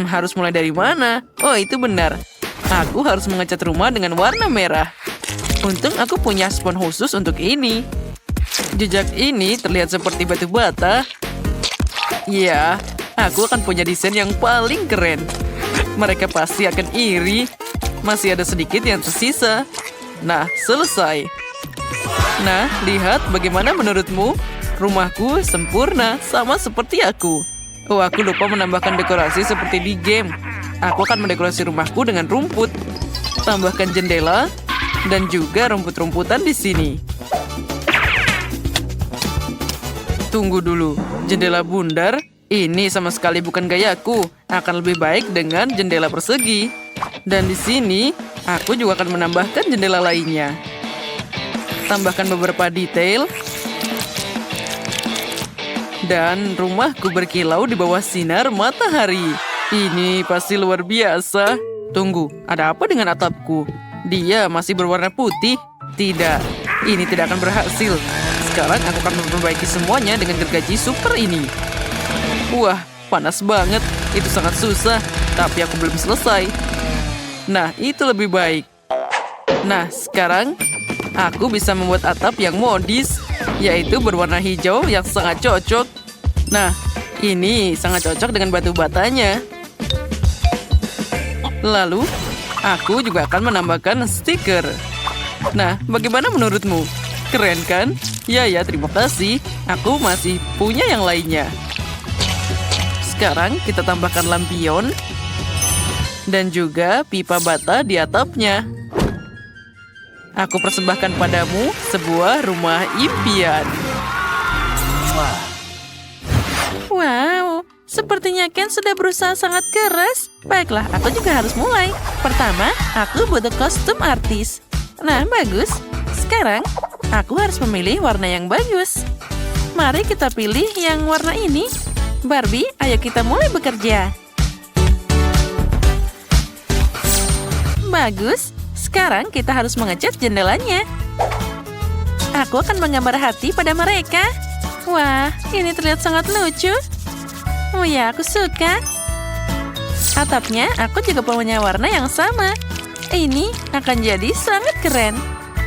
Harus mulai dari mana? Oh, itu benar. Aku harus mengecat rumah dengan warna merah. Untung aku punya spons khusus untuk ini. Jejak ini terlihat seperti batu bata. Ya, aku akan punya desain yang paling keren. Mereka pasti akan iri. Masih ada sedikit yang tersisa. Nah, selesai. Nah, lihat bagaimana menurutmu? Rumahku sempurna, sama seperti aku. Oh, aku lupa menambahkan dekorasi seperti di game. Aku akan mendekorasi rumahku dengan rumput. Tambahkan jendela dan juga rumput-rumputan di sini. Tunggu dulu, jendela bundar? Ini sama sekali bukan gayaku. Akan lebih baik dengan jendela persegi. Dan di sini, aku juga akan menambahkan jendela lainnya. Tambahkan beberapa detail. Dan rumahku berkilau di bawah sinar matahari. Ini pasti luar biasa. Tunggu, ada apa dengan atapku? Dia masih berwarna putih? Tidak, ini tidak akan berhasil. Sekarang aku akan memperbaiki semuanya dengan gergaji super ini. Wah, panas banget. Itu sangat susah, tapi aku belum selesai. Nah, itu lebih baik. Nah, sekarang aku bisa membuat atap yang modis, yaitu berwarna hijau yang sangat cocok. Nah, ini sangat cocok dengan batu batanya. Lalu, aku juga akan menambahkan stiker. Nah, bagaimana menurutmu? Keren kan? Ya, terima kasih. Aku masih punya yang lainnya. Sekarang kita tambahkan lampion. Dan juga pipa bata di atapnya. Aku persembahkan padamu sebuah rumah impian. Wow, sepertinya Ken sudah berusaha sangat keras. Baiklah, aku juga harus mulai. Pertama, aku butuh kostum artis. Nah, bagus. Sekarang, aku harus memilih warna yang bagus. Mari kita pilih yang warna ini. Barbie, ayo kita mulai bekerja. Bagus. Sekarang kita harus mengecat jendelanya. Aku akan menggambar hati pada mereka. Wah, ini terlihat sangat lucu. Oh ya, aku suka. Atapnya, aku juga punya warna yang sama. Ini akan jadi sangat keren.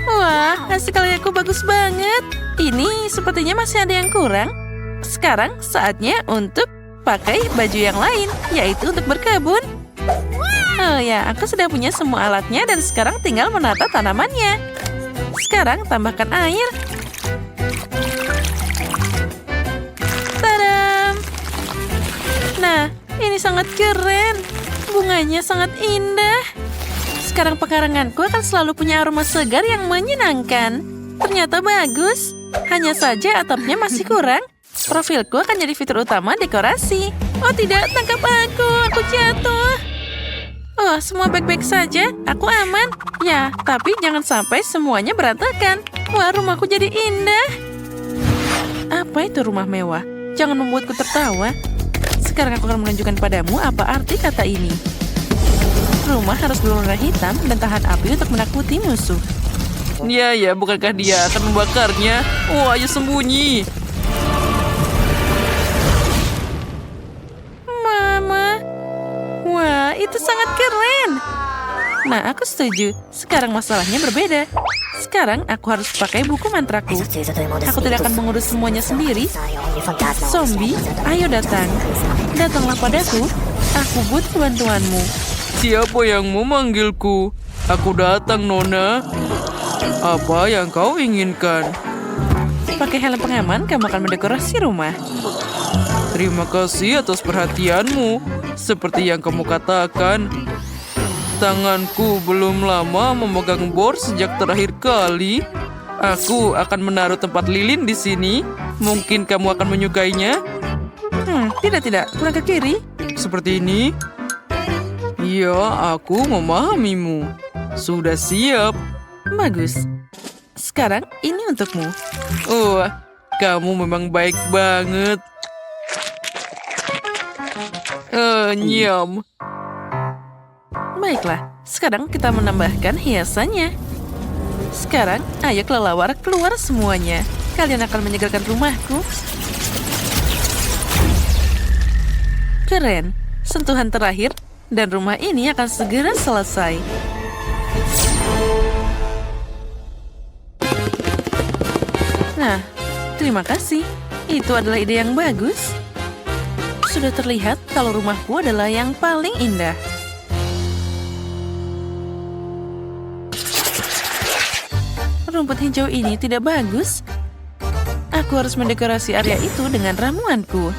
Wah, hasil karyaku bagus banget. Ini sepertinya masih ada yang kurang. Sekarang saatnya untuk pakai baju yang lain, yaitu untuk berkebun. Oh ya, aku sudah punya semua alatnya dan sekarang tinggal menata tanamannya. Sekarang tambahkan air. Tadam! Nah, ini sangat keren. Bunganya sangat indah. Sekarang pekaranganku akan selalu punya aroma segar yang menyenangkan. Ternyata bagus. Hanya saja atapnya masih kurang. Profilku akan jadi fitur utama dekorasi. Oh tidak, tangkap aku jatuh. Oh, semua baik-baik saja. Aku aman. Ya, tapi jangan sampai semuanya berantakan. Wah, rumahku jadi indah. Apa itu rumah mewah? Jangan membuatku tertawa. Sekarang aku akan menunjukkan padamu apa arti kata ini. Rumah harus berwarna hitam dan tahan api untuk menakuti musuh. Ya, bukankah dia akan membakarnya? Oh, ayo sembunyi. Wah, itu sangat keren. Nah, aku setuju. Sekarang masalahnya berbeda. Sekarang aku harus pakai buku mantraku. Aku tidak akan mengurus semuanya sendiri. Zombie, ayo datang. Datanglah padaku. Aku butuh bantuanmu. Siapa yang memanggilku? Aku datang, Nona. Apa yang kau inginkan? Pakai helm pengaman, kamu akan mendekorasi rumah. Terima kasih atas perhatianmu. Seperti yang kamu katakan, tanganku belum lama memegang board sejak terakhir kali. Aku akan menaruh tempat lilin di sini. Mungkin kamu akan menyukainya. Tidak. Pulang ke kiri. Seperti ini. Ya, aku memahamimu. Sudah siap. Bagus. Sekarang ini untukmu. Oh, kamu memang baik banget. Nyam. Baiklah, sekarang kita menambahkan hiasannya. Sekarang, ayo kelelawar keluar semuanya. Kalian akan menyegarkan rumahku. Keren. sentuhan terakhir, dan rumah ini akan segera selesai. Nah, terima kasih. Itu adalah ide yang bagus. Sudah terlihat kalau rumahku adalah yang paling indah. Rumput hijau ini tidak bagus. Aku harus mendekorasi area itu dengan ramuanku.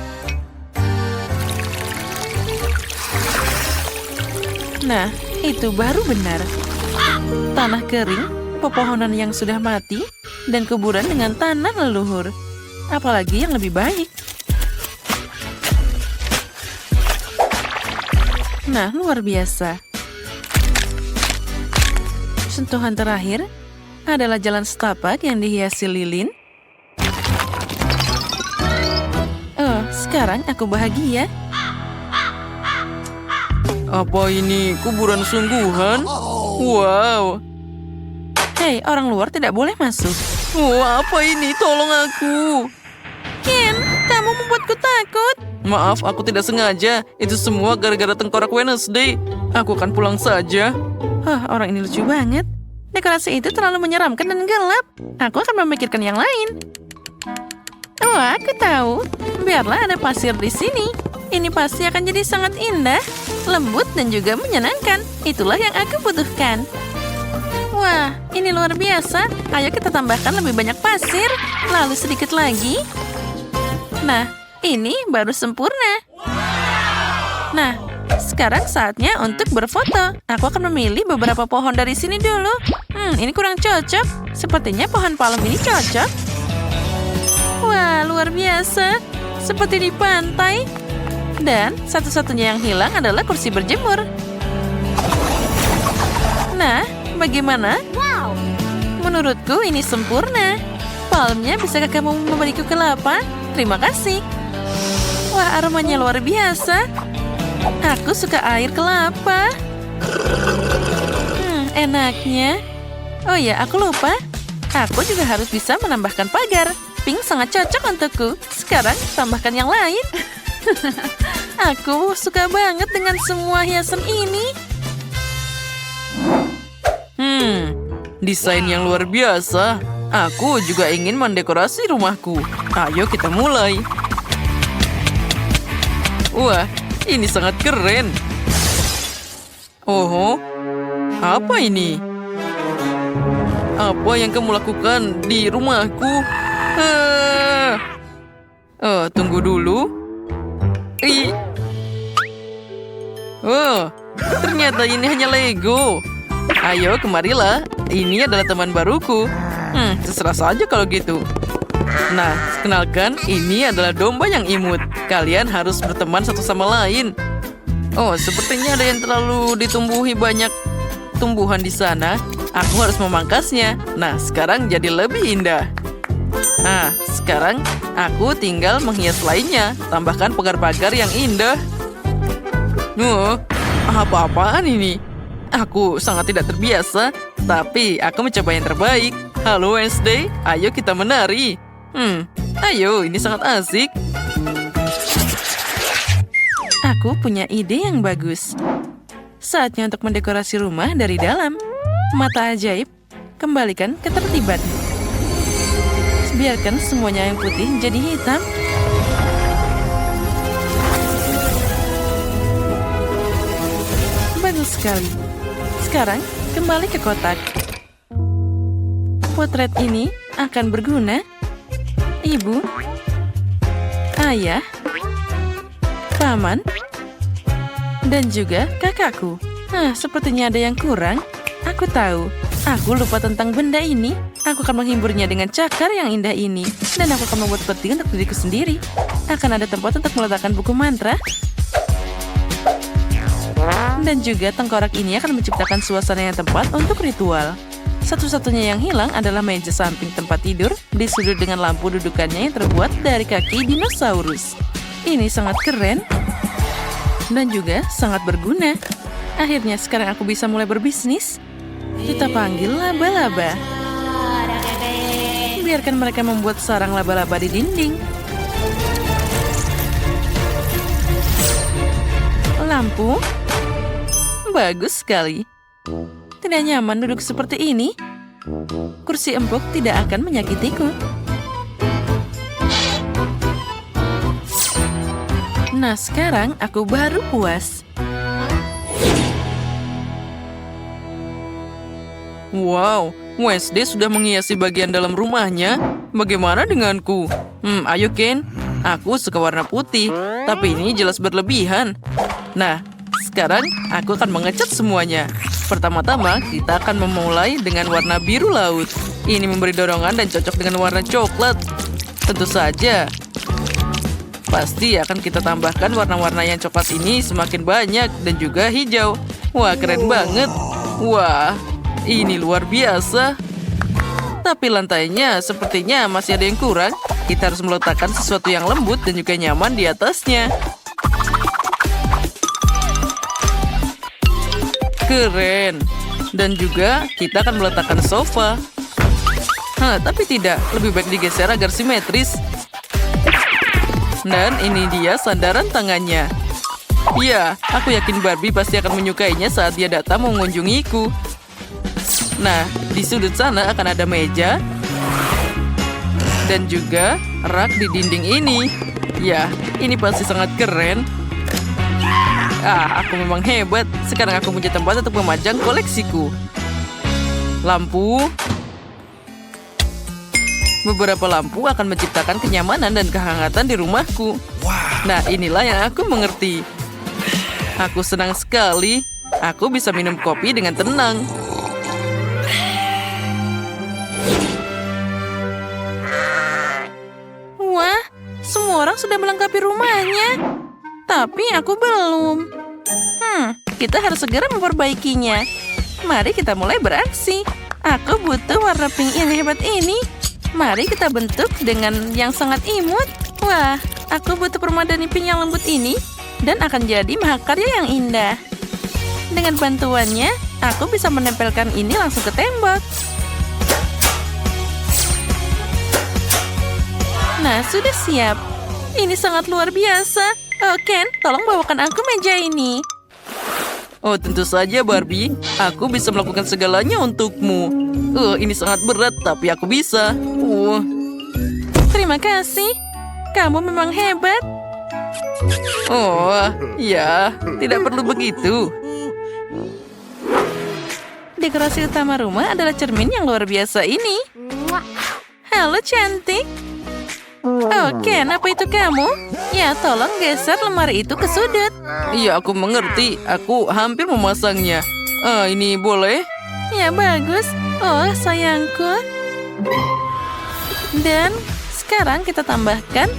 Nah, itu baru benar. Tanah kering, pepohonan yang sudah mati, dan kuburan dengan tanah leluhur. Apalagi yang lebih baik. Nah, luar biasa. Sentuhan terakhir adalah jalan setapak yang dihiasi lilin. Oh, sekarang aku bahagia. Apa ini kuburan sungguhan? Wow. Hei, orang luar tidak boleh masuk. Wah, apa ini? Tolong aku. Ken, kamu membuatku takut. Maaf, aku tidak sengaja. Itu semua gara-gara tengkorak Wednesday. Aku akan pulang saja. Hah, orang ini lucu banget. Dekorasi itu terlalu menyeramkan dan gelap. Aku akan memikirkan yang lain. Oh, aku tahu. Biarlah ada pasir di sini. Ini pasti akan jadi sangat indah, lembut, dan juga menyenangkan. Itulah yang aku butuhkan. Wah, ini luar biasa. Ayo kita tambahkan lebih banyak pasir. Lalu sedikit lagi. Nah, ini baru sempurna. Nah, sekarang saatnya untuk berfoto. Aku akan memilih beberapa pohon dari sini dulu. Ini kurang cocok. Sepertinya pohon palem ini cocok. Wah, luar biasa. Seperti di pantai. Dan satu-satunya yang hilang adalah kursi berjemur. Nah, bagaimana? Wow. Menurutku ini sempurna. Palmnya, bisakah kamu memberiku kelapa? Terima kasih. Wah, aromanya luar biasa. Aku suka air kelapa. Enaknya. Oh ya, aku lupa. Aku juga harus bisa menambahkan pagar. Pink sangat cocok untukku. Sekarang, tambahkan yang lain. Aku suka banget dengan semua hiasan ini. Desain yang luar biasa. Aku juga ingin mendekorasi rumahku. Ayo kita mulai. Wah, ini sangat keren. Oh, apa ini? Apa yang kamu lakukan di rumahku? Tunggu dulu. Oh, ternyata ini hanya Lego. Ayo, kemarilah. Ini adalah teman baruku. Terserah saja kalau gitu. Nah, kenalkan, ini adalah domba yang imut. Kalian harus berteman satu sama lain. Oh, sepertinya ada yang terlalu ditumbuhi banyak tumbuhan di sana. Aku harus memangkasnya. Nah, sekarang jadi lebih indah. Nah, sekarang aku tinggal menghias lainnya. Tambahkan pagar-pagar yang indah. Apa-apaan ini? Aku sangat tidak terbiasa, tapi aku mencoba yang terbaik. Halo Wednesday, ayo kita menari. Ayo, ini sangat asik. Aku punya ide yang bagus. Saatnya untuk mendekorasi rumah dari dalam. Mata ajaib, kembalikan ketertiban. Biarkan semuanya yang putih jadi hitam. Bagus sekali. Sekarang, kembali ke kotak. Potret ini akan berguna. Ibu, ayah, paman, dan juga kakakku. Sepertinya ada yang kurang. Aku tahu. Aku lupa tentang benda ini. Aku akan menghiburnya dengan cakar yang indah ini. Dan aku akan membuat peti untuk diriku sendiri. Akan ada tempat untuk meletakkan buku mantra. Dan juga tengkorak ini akan menciptakan suasana yang tepat untuk ritual. Satu-satunya yang hilang adalah meja samping tempat tidur di sudut dengan lampu dudukannya yang terbuat dari kaki dinosaurus. Ini sangat keren dan juga sangat berguna. Akhirnya sekarang aku bisa mulai berbisnis. Kita panggil laba-laba. Biarkan mereka membuat sarang laba-laba di dinding. lampu. Bagus sekali. Tidak nyaman duduk seperti ini. Kursi empuk tidak akan menyakitiku. Nah, sekarang aku baru puas. Wow, Wednesday sudah menghiasi bagian dalam rumahnya. Bagaimana denganku? Ayo Ken. Aku suka warna putih, tapi ini jelas berlebihan. Nah, sekarang aku akan mengecat semuanya. Pertama-tama, kita akan memulai dengan warna biru laut. Ini memberi dorongan dan cocok dengan warna coklat. Tentu saja. Pasti akan kita tambahkan warna-warna yang coklat ini semakin banyak dan juga hijau. Wah, keren banget. Wah, ini luar biasa. Tapi lantainya sepertinya masih ada yang kurang. Kita harus meletakkan sesuatu yang lembut dan juga nyaman di atasnya. Keren. Dan juga kita akan meletakkan sofa. Tapi tidak. Lebih baik digeser agar simetris. Dan ini dia sandaran tangannya. Ya, aku yakin Barbie pasti akan menyukainya saat dia datang mengunjungiku. Nah, di sudut sana akan ada meja. Dan juga rak di dinding ini. Ya, ini pasti sangat keren. Aku memang hebat. Sekarang aku punya tempat untuk memajang koleksiku. Lampu. Beberapa lampu akan menciptakan kenyamanan dan kehangatan di rumahku. Nah, inilah yang aku mengerti. Aku senang sekali. Aku bisa minum kopi dengan tenang. Wah, semua orang sudah melengkapi rumahnya. Tapi aku belum. Kita harus segera memperbaikinya. Mari kita mulai beraksi. Aku butuh warna pink yang hebat ini. Mari kita bentuk dengan yang sangat imut. Wah, aku butuh permadani pink yang lembut ini. Dan akan jadi mahakarya yang indah. Dengan bantuannya, aku bisa menempelkan ini langsung ke tembok. Nah, sudah siap. Ini sangat luar biasa. Oh, Ken, tolong bawakan aku meja ini. Oh, tentu saja, Barbie. Aku bisa melakukan segalanya untukmu. Ini sangat berat, tapi aku bisa. Terima kasih. Kamu memang hebat. Oh, ya. Tidak perlu begitu. Dekorasi utama rumah adalah cermin yang luar biasa ini. Halo, cantik. Oh, Ken, apa itu kamu? Ya, tolong geser lemari itu ke sudut. Iya, aku mengerti. Aku hampir memasangnya. Ini boleh? Ya, bagus. Oh, sayangku. Dan sekarang kita tambahkan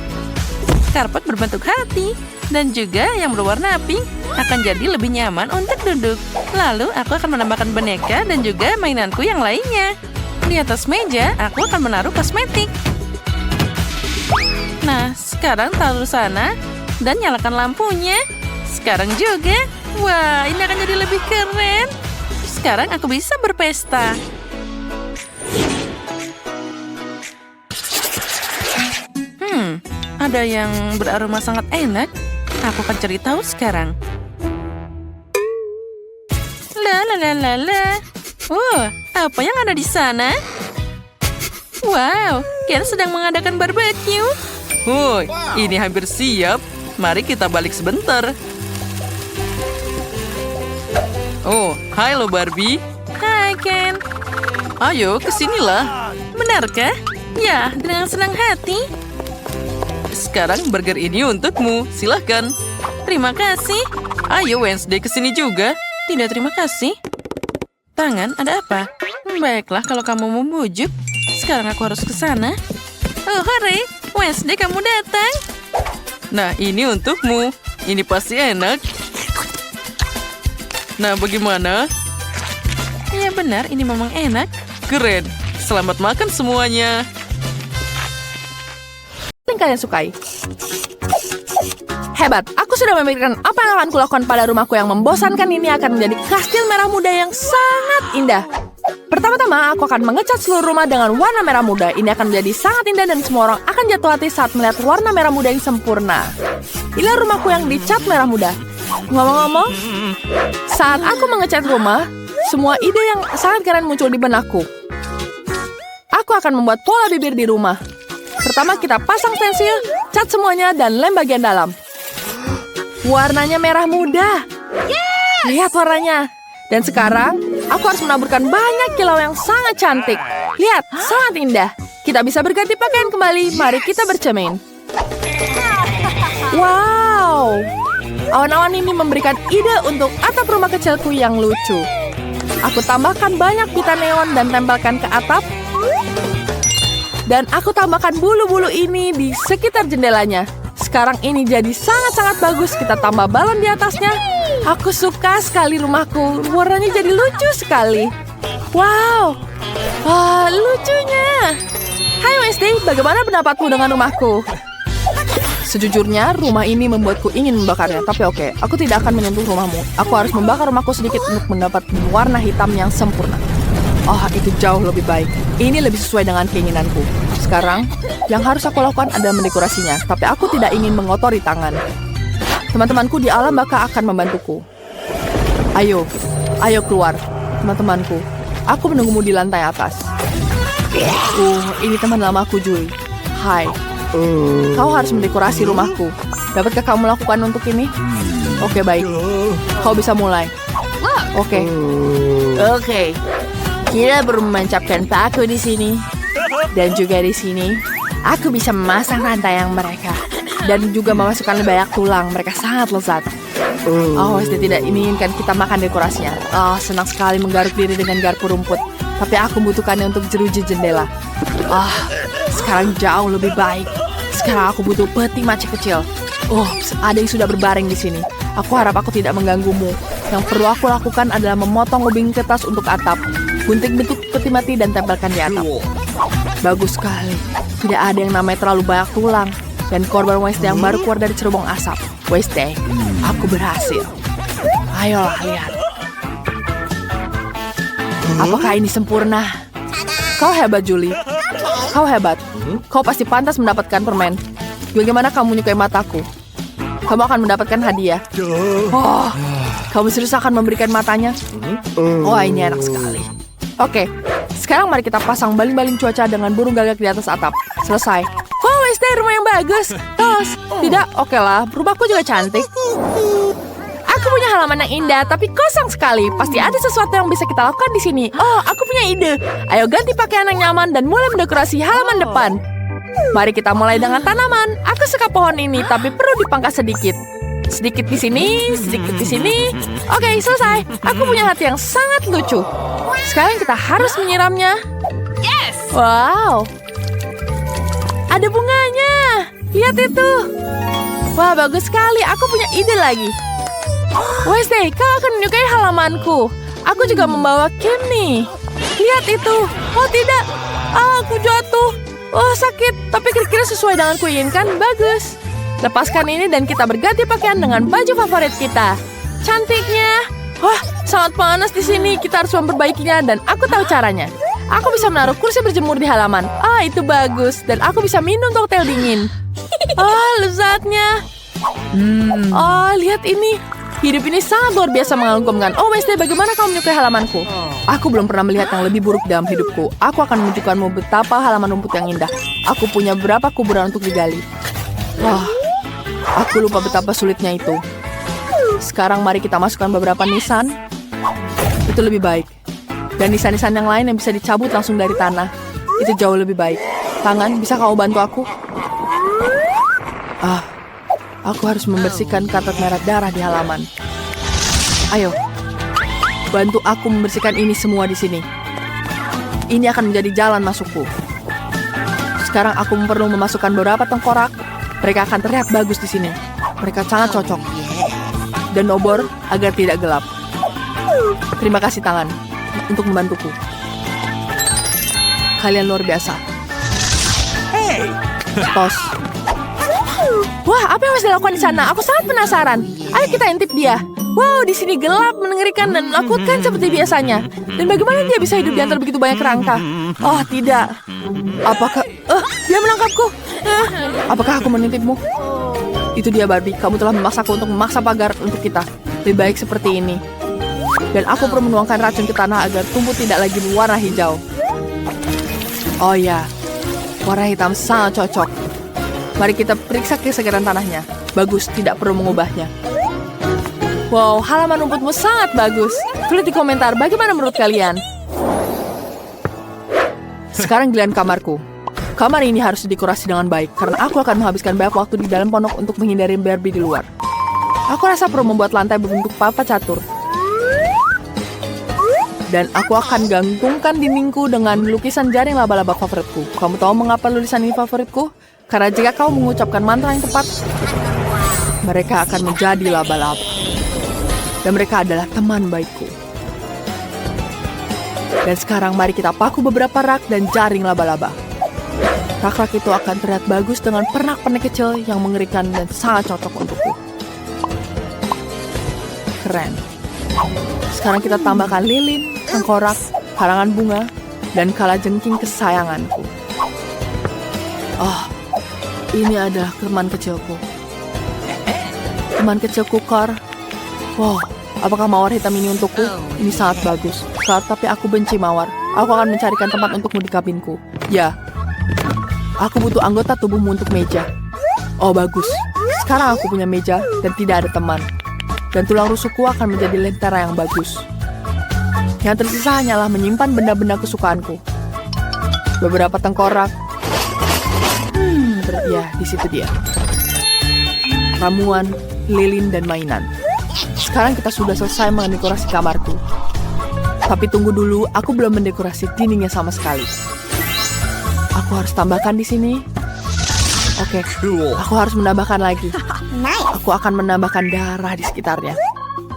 karpet berbentuk hati. Dan juga yang berwarna pink akan jadi lebih nyaman untuk duduk. Lalu, aku akan menambahkan boneka dan juga mainanku yang lainnya. Di atas meja, aku akan menaruh kosmetik. Nah, sekarang taruh sana dan nyalakan lampunya. Sekarang juga. Wah, ini akan jadi lebih keren. Sekarang aku bisa berpesta. Ada yang beraroma sangat enak. Aku akan cari tahu sekarang. Oh, apa yang ada di sana? Wow, Ken sedang mengadakan barbecue. Woi, ini hampir siap. Mari kita balik sebentar. Oh, hai lo Barbie. Hai, Ken. Ayo, kesinilah. Benarkah? Ya, dengan senang hati. Sekarang burger ini untukmu. Silahkan. Terima kasih. Ayo Wednesday kesini juga. Tidak, terima kasih. Tangan, ada apa? Baiklah, kalau kamu membujuk. Sekarang aku harus ke sana. Oh, hore. Wednesday, kamu datang. Nah, ini untukmu. Ini pasti enak. Nah, bagaimana? Ya benar, ini memang enak. Keren. Selamat makan semuanya. Yang kalian sukai. Hebat, aku sudah memikirkan apa yang akan kulakukan pada rumahku yang membosankan ini akan menjadi kastil merah muda yang sangat indah. Pertama-tama, aku akan mengecat seluruh rumah dengan warna merah muda. Ini akan menjadi sangat indah dan semua orang akan jatuh hati saat melihat warna merah muda yang sempurna. Inilah rumahku yang dicat merah muda. Ngomong-ngomong, saat aku mengecat rumah, semua ide yang sangat keren muncul di benakku. Aku akan membuat pola bibir di rumah. Pertama kita pasang pensil, cat semuanya, dan lem bagian dalam. Warnanya merah muda. Lihat warnanya. Dan sekarang, aku harus menaburkan banyak kilau yang sangat cantik. Lihat, sangat indah. Kita bisa berganti pakaian kembali. Mari kita bercermin. Wow. Awan-awan ini memberikan ide untuk atap rumah kecilku yang lucu. Aku tambahkan banyak pita neon dan tempelkan ke atap. Dan aku tambahkan bulu-bulu ini di sekitar jendelanya. Sekarang ini jadi sangat-sangat bagus. Kita tambah balon di atasnya. Aku suka sekali rumahku. Warnanya jadi lucu sekali. Wow. Wah, lucunya. Hai Wednesday, bagaimana pendapatmu dengan rumahku? Sejujurnya, rumah ini membuatku ingin membakarnya. Tapi oke, aku tidak akan menyentuh rumahmu. Aku harus membakar rumahku sedikit untuk mendapat warna hitam yang sempurna. Oh, itu jauh lebih baik. Ini lebih sesuai dengan keinginanku. Sekarang, yang harus aku lakukan adalah mendekorasinya. Tapi aku tidak ingin mengotori tangan. Teman-temanku di alam baka akan membantuku. Ayo keluar, teman-temanku. Aku menunggumu di lantai atas. Ini teman lamaku, Julie. Hai. Kau harus mendekorasi rumahku. Dapatkah kamu lakukan untuk ini? Oke, baik. Kau bisa mulai. Oke. Kita perlu menancapkan paku di sini. Dan juga di sini. Aku bisa memasang rantai yang mereka. Dan juga memasukkan lebih banyak tulang. Mereka sangat lezat. Oh, tidak menginginkan kita makan dekorasinya. Oh, senang sekali menggaruk diri dengan garpu rumput. Tapi aku membutuhkannya untuk jeruji jendela. Sekarang jauh lebih baik. Sekarang aku butuh peti maci kecil. Oh, ada yang sudah berbaring di sini. Aku harap aku tidak mengganggumu. Yang perlu aku lakukan adalah memotong lubang kertas untuk atap. Gunting bentuk peti mati dan tempelkan di atap. Bagus sekali. Tidak ada yang namanya terlalu banyak tulang. Dan korban Wednesday yang baru keluar dari cerobong asap. Wednesday, aku berhasil. Ayolah, lihat. Apakah ini sempurna? Kau hebat, Julie. Kau hebat. Kau pasti pantas mendapatkan permen. Bagaimana kamu menyukai mataku? Kamu akan mendapatkan hadiah. Oh, kamu serius akan memberikan matanya? Oh, ini enak sekali. Oke, sekarang mari kita pasang baling-baling cuaca dengan burung gagak di atas atap. Selesai. Wow, Wednesday, rumah yang bagus. Tos, tidak? Oke lah, rumahku juga cantik. Aku punya halaman yang indah, tapi kosong sekali. Pasti ada sesuatu yang bisa kita lakukan di sini. Oh, aku punya ide. Ayo ganti pakaian yang nyaman dan mulai mendekorasi halaman depan. Mari kita mulai dengan tanaman. Aku suka pohon ini, tapi perlu dipangkas sedikit. Sedikit di sini, sedikit di sini. Oke, selesai. Aku punya hati yang sangat lucu. Sekarang kita harus menyiramnya. Wow. Ada bunganya. Lihat itu. Wah, bagus sekali. Aku punya ide lagi. Wednesday, kau akan menyukai halamanku. Aku juga membawa Kim nih. Lihat itu. Oh tidak. Aku jatuh. Oh sakit. Tapi kira-kira sesuai dengan kuinginkan. Bagus. Lepaskan ini dan kita berganti pakaian dengan baju favorit kita. Cantiknya. Wah, sangat panas di sini. Kita harus memperbaikinya dan aku tahu caranya. Aku bisa menaruh kursi berjemur di halaman. Itu bagus. Dan aku bisa minum koktail dingin. Lezatnya. Lihat ini. Hidup ini sangat luar biasa mengagumkan. Oh, Wednesday, bagaimana kamu menyukai halamanku? Aku belum pernah melihat yang lebih buruk dalam hidupku. Aku akan menunjukkanmu betapa halaman rumput yang indah. Aku punya beberapa kuburan untuk digali. Wah, aku lupa betapa sulitnya itu. Sekarang mari kita masukkan beberapa nisan. Itu lebih baik. Dan nisan-nisan yang lain yang bisa dicabut langsung dari tanah. Itu jauh lebih baik. Tangan, bisa kamu bantu aku? Aku harus membersihkan karpet merah darah di halaman. Ayo, bantu aku membersihkan ini semua di sini. Ini akan menjadi jalan masukku. Sekarang aku perlu memasukkan beberapa tengkorak. Mereka akan terlihat bagus di sini. Mereka sangat cocok. Dan obor agar tidak gelap. Terima kasih tangan untuk membantuku. Kalian luar biasa. Tos. Wah, apa yang harus dilakukan di sana? Aku sangat penasaran. Ayo kita intip dia. Wow, di sini gelap, mengerikan dan menakutkan seperti biasanya. Dan bagaimana dia bisa hidup di antara begitu banyak kerangka? Oh, tidak. Apakah... dia menangkapku. Apakah aku menitipmu? Itu dia Barbie, kamu telah memaksaku untuk memaksa pagar untuk kita. Lebih baik seperti ini. Dan aku perlu menuangkan racun ke tanah agar tumbuh tidak lagi berwarna hijau. Oh ya, warna hitam sangat cocok. Mari kita periksa kesegaran tanahnya. Bagus, tidak perlu mengubahnya. Wow, halaman rumputmu sangat bagus. Tulis di komentar bagaimana menurut kalian. Sekarang giliran kamarku. Kamar ini harus didekorasi dengan baik, karena aku akan menghabiskan banyak waktu di dalam pondok untuk menghindari Barbie di luar. Aku rasa perlu membuat lantai berbentuk papan catur. Dan aku akan gantungkan dindingku dengan lukisan jaring laba-laba favoritku. Kamu tahu mengapa lukisan ini favoritku? Karena jika kau mengucapkan mantra yang tepat, mereka akan menjadi laba-laba. Dan mereka adalah teman baikku. Dan sekarang mari kita paku beberapa rak dan jaring laba-laba. Rak-rak itu akan terlihat bagus dengan pernak-pernik kecil yang mengerikan dan sangat cocok untukku. Keren. Sekarang kita tambahkan lilin, tengkorak, karangan bunga, dan kalajengking kesayanganku. Oh, ini adalah teman kecilku. Teman kecilku, Kor. Wow, apakah mawar hitam ini untukku? Ini sangat bagus. Kor, tapi aku benci mawar. Aku akan mencarikan tempat untukmu di kabinku. Ya. Aku butuh anggota tubuhmu untuk meja. Oh, bagus. Sekarang aku punya meja dan tidak ada teman. Dan tulang rusukku akan menjadi lentera yang bagus. Yang tersisa hanyalah menyimpan benda-benda kesukaanku. Beberapa tengkorak. Ya, di situ dia. Ramuan, lilin, dan mainan. Sekarang kita sudah selesai mendekorasi kamarku. Tapi tunggu dulu, aku belum mendekorasi dindingnya sama sekali. Aku harus tambahkan di sini. Oke, aku harus menambahkan lagi. Aku akan menambahkan darah di sekitarnya.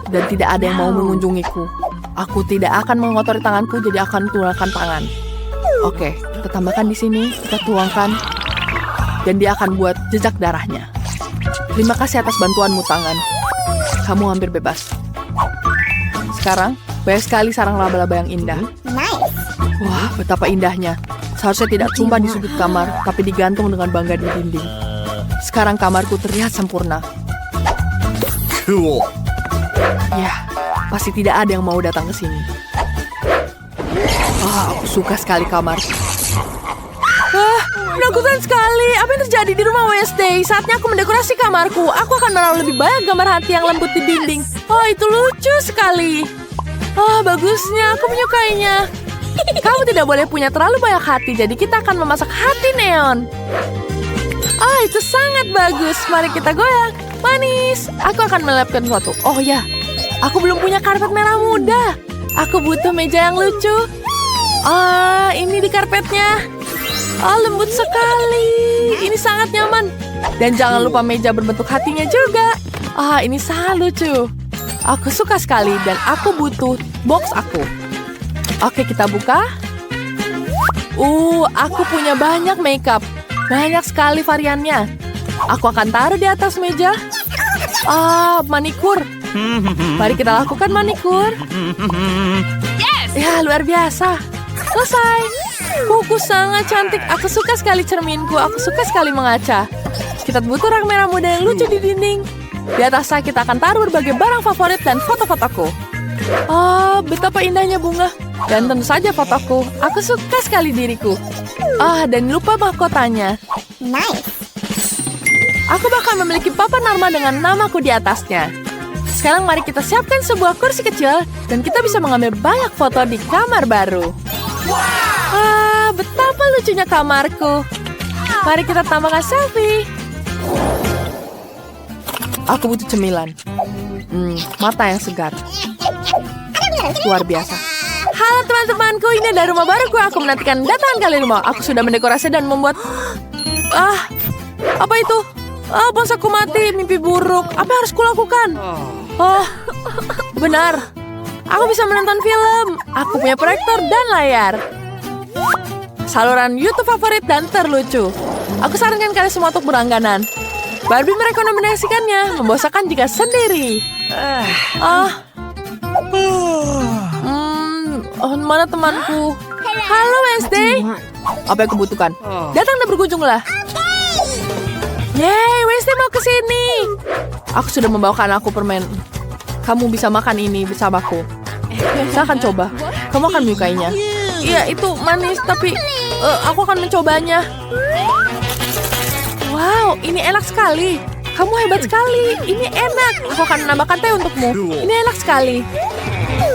Dan tidak ada yang mau mengunjungiku. Aku tidak akan mengotori tanganku, jadi akan tuangkan tangan. Oke, kita tambahkan di sini, kita tuangkan. Dan dia akan buat jejak darahnya. Terima kasih atas bantuanmu, tangan. Kamu hampir bebas. Sekarang, banyak sekali sarang laba-laba yang indah. Wah, betapa indahnya. Seharusnya tidak tumpah di sudut kamar, tapi digantung dengan bangga di dinding. Sekarang kamarku terlihat sempurna. Ya, pasti tidak ada yang mau datang ke sini. Aku suka sekali kamar. Menakutkan sekali. Apa yang terjadi di rumah Wednesday? Saatnya aku mendekorasi kamarku. Aku akan menaruh lebih banyak gambar hati yang lembut di dinding. Oh, itu lucu sekali. Oh, bagusnya. Aku menyukainya. Kamu tidak boleh punya terlalu banyak hati, jadi kita akan memasak hati neon. Oh, itu sangat bagus. Mari kita goyang. Manis. Aku akan melapkan sesuatu. Oh ya, aku belum punya karpet merah muda. Aku butuh meja yang lucu. Ini di karpetnya. Lembut sekali. Ini sangat nyaman. Dan jangan lupa meja berbentuk hatinya juga. Ini sangat lucu. Aku suka sekali dan aku butuh box aku. Oke, kita buka. Aku punya banyak makeup. Banyak sekali variannya. Aku akan taruh di atas meja. Manikur. Mari kita lakukan manikur. Ya, luar biasa. Selesai. Kuku sangat cantik. Aku suka sekali cerminku. Aku suka sekali mengaca. Kita butuh rak merah muda yang lucu di dinding. Di atasnya kita akan taruh berbagai barang favorit dan foto-fotoku. Betapa indahnya bunga. Dan tentu saja fotoku. Aku suka sekali diriku. Dan lupa mahkotanya. Nice. Aku bakal memiliki papan nama dengan namaku di atasnya. Sekarang mari kita siapkan sebuah kursi kecil dan kita bisa mengambil banyak foto di kamar baru. Betapa lucunya kamarku. Mari kita tambahkan selfie. Aku butuh cemilan. Mata yang segar. Luar biasa. Halo teman-temanku, ini adalah rumah baruku. Aku menantikan datangan kalian rumah. Aku sudah mendekorasi dan membuat... apa itu? Ponselku mati, mimpi buruk. Apa yang harus kulakukan? Benar. Aku bisa menonton film. Aku punya proyektor dan layar. Saluran YouTube favorit dan terlucu. Aku sarankan kalian semua untuk berlangganan. Barbie merekomendasikannya. Membosankan jika sendiri. Mana temanku? Halo Wednesday. Apa yang kubutuhkan? Datang dan berkunjunglah. Yeay, Wednesday mau ke sini. Aku sudah membawakan aku permen. Kamu bisa makan ini bersamaku. Silahkan coba. Kamu akan menyukainya. Iya, itu manis, tapi aku akan mencobanya. Wow, ini enak sekali. Kamu hebat sekali. Ini enak. Aku akan menambahkan teh untukmu. Ini enak sekali.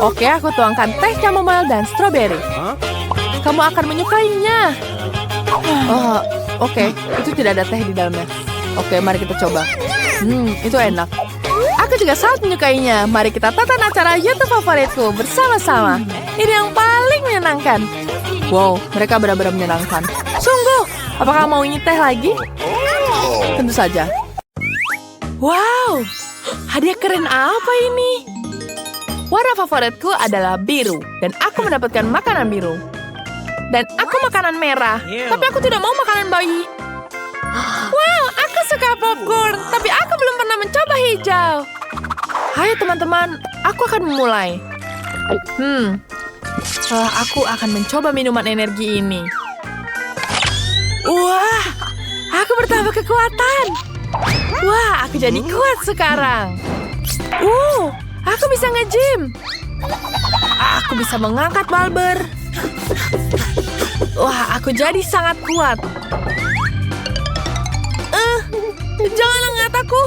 Oke, aku tuangkan teh chamomile dan stroberi. Kamu akan menyukainya. Oke, itu tidak ada teh di dalamnya. Oke, mari kita coba. Itu enak. Aku juga sangat menyukainya. Mari kita tonton acara YouTube favoritku bersama-sama. Ini yang paling menyenangkan. Wow, mereka benar-benar menyenangkan. Sungguh, apakah mau ini teh lagi? Tentu saja. Wow, hadiah keren apa ini? Warna favoritku adalah biru. Dan aku mendapatkan makanan biru. Dan aku makanan merah. Tapi aku tidak mau makanan bayi. Wow, aku suka popcorn. Tapi aku belum pernah mencoba hijau. Hai teman-teman, aku akan memulai. Aku akan mencoba minuman energi ini. Wah, aku bertambah kekuatan. Wah, aku jadi kuat sekarang. Aku bisa nge-gym. Aku bisa mengangkat balber. Wah, aku jadi sangat kuat. Jangan angkat aku.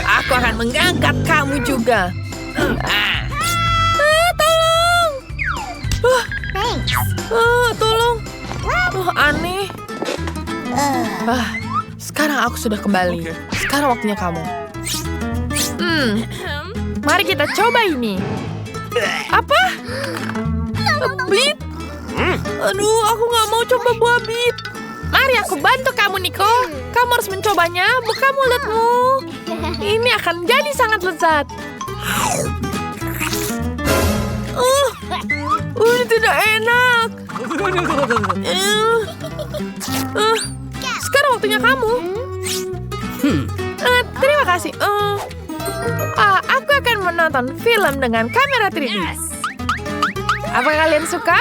Aku akan mengangkat kamu juga. Tolong. Tolong. Aneh. Sekarang aku sudah kembali. Sekarang waktunya kamu. Mari kita coba ini. Apa? Bit? Aduh, aku nggak mau coba buah bit. Mari aku bantu kamu, Nico. Kamu harus mencobanya. Buka mulutmu. Ini akan jadi sangat lezat. Ini tidak enak. Sekarang waktunya kamu. Terima kasih. Aku akan menonton film dengan kamera 3D. Apa kalian suka?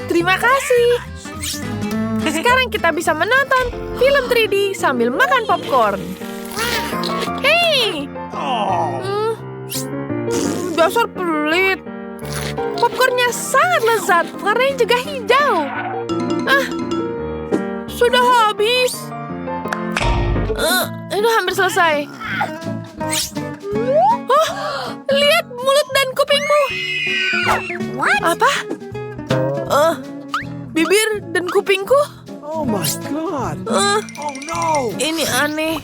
Terima kasih. Sekarang kita bisa menonton film 3D sambil makan popcorn. Hei! Dasar pelit. Popcornnya sangat lezat, warnanya juga hijau. Sudah habis. Itu hampir selesai. Lihat mulut dan kupingmu. Apa? Bibir dan kupingku? Oh my god. Oh no. Ini aneh.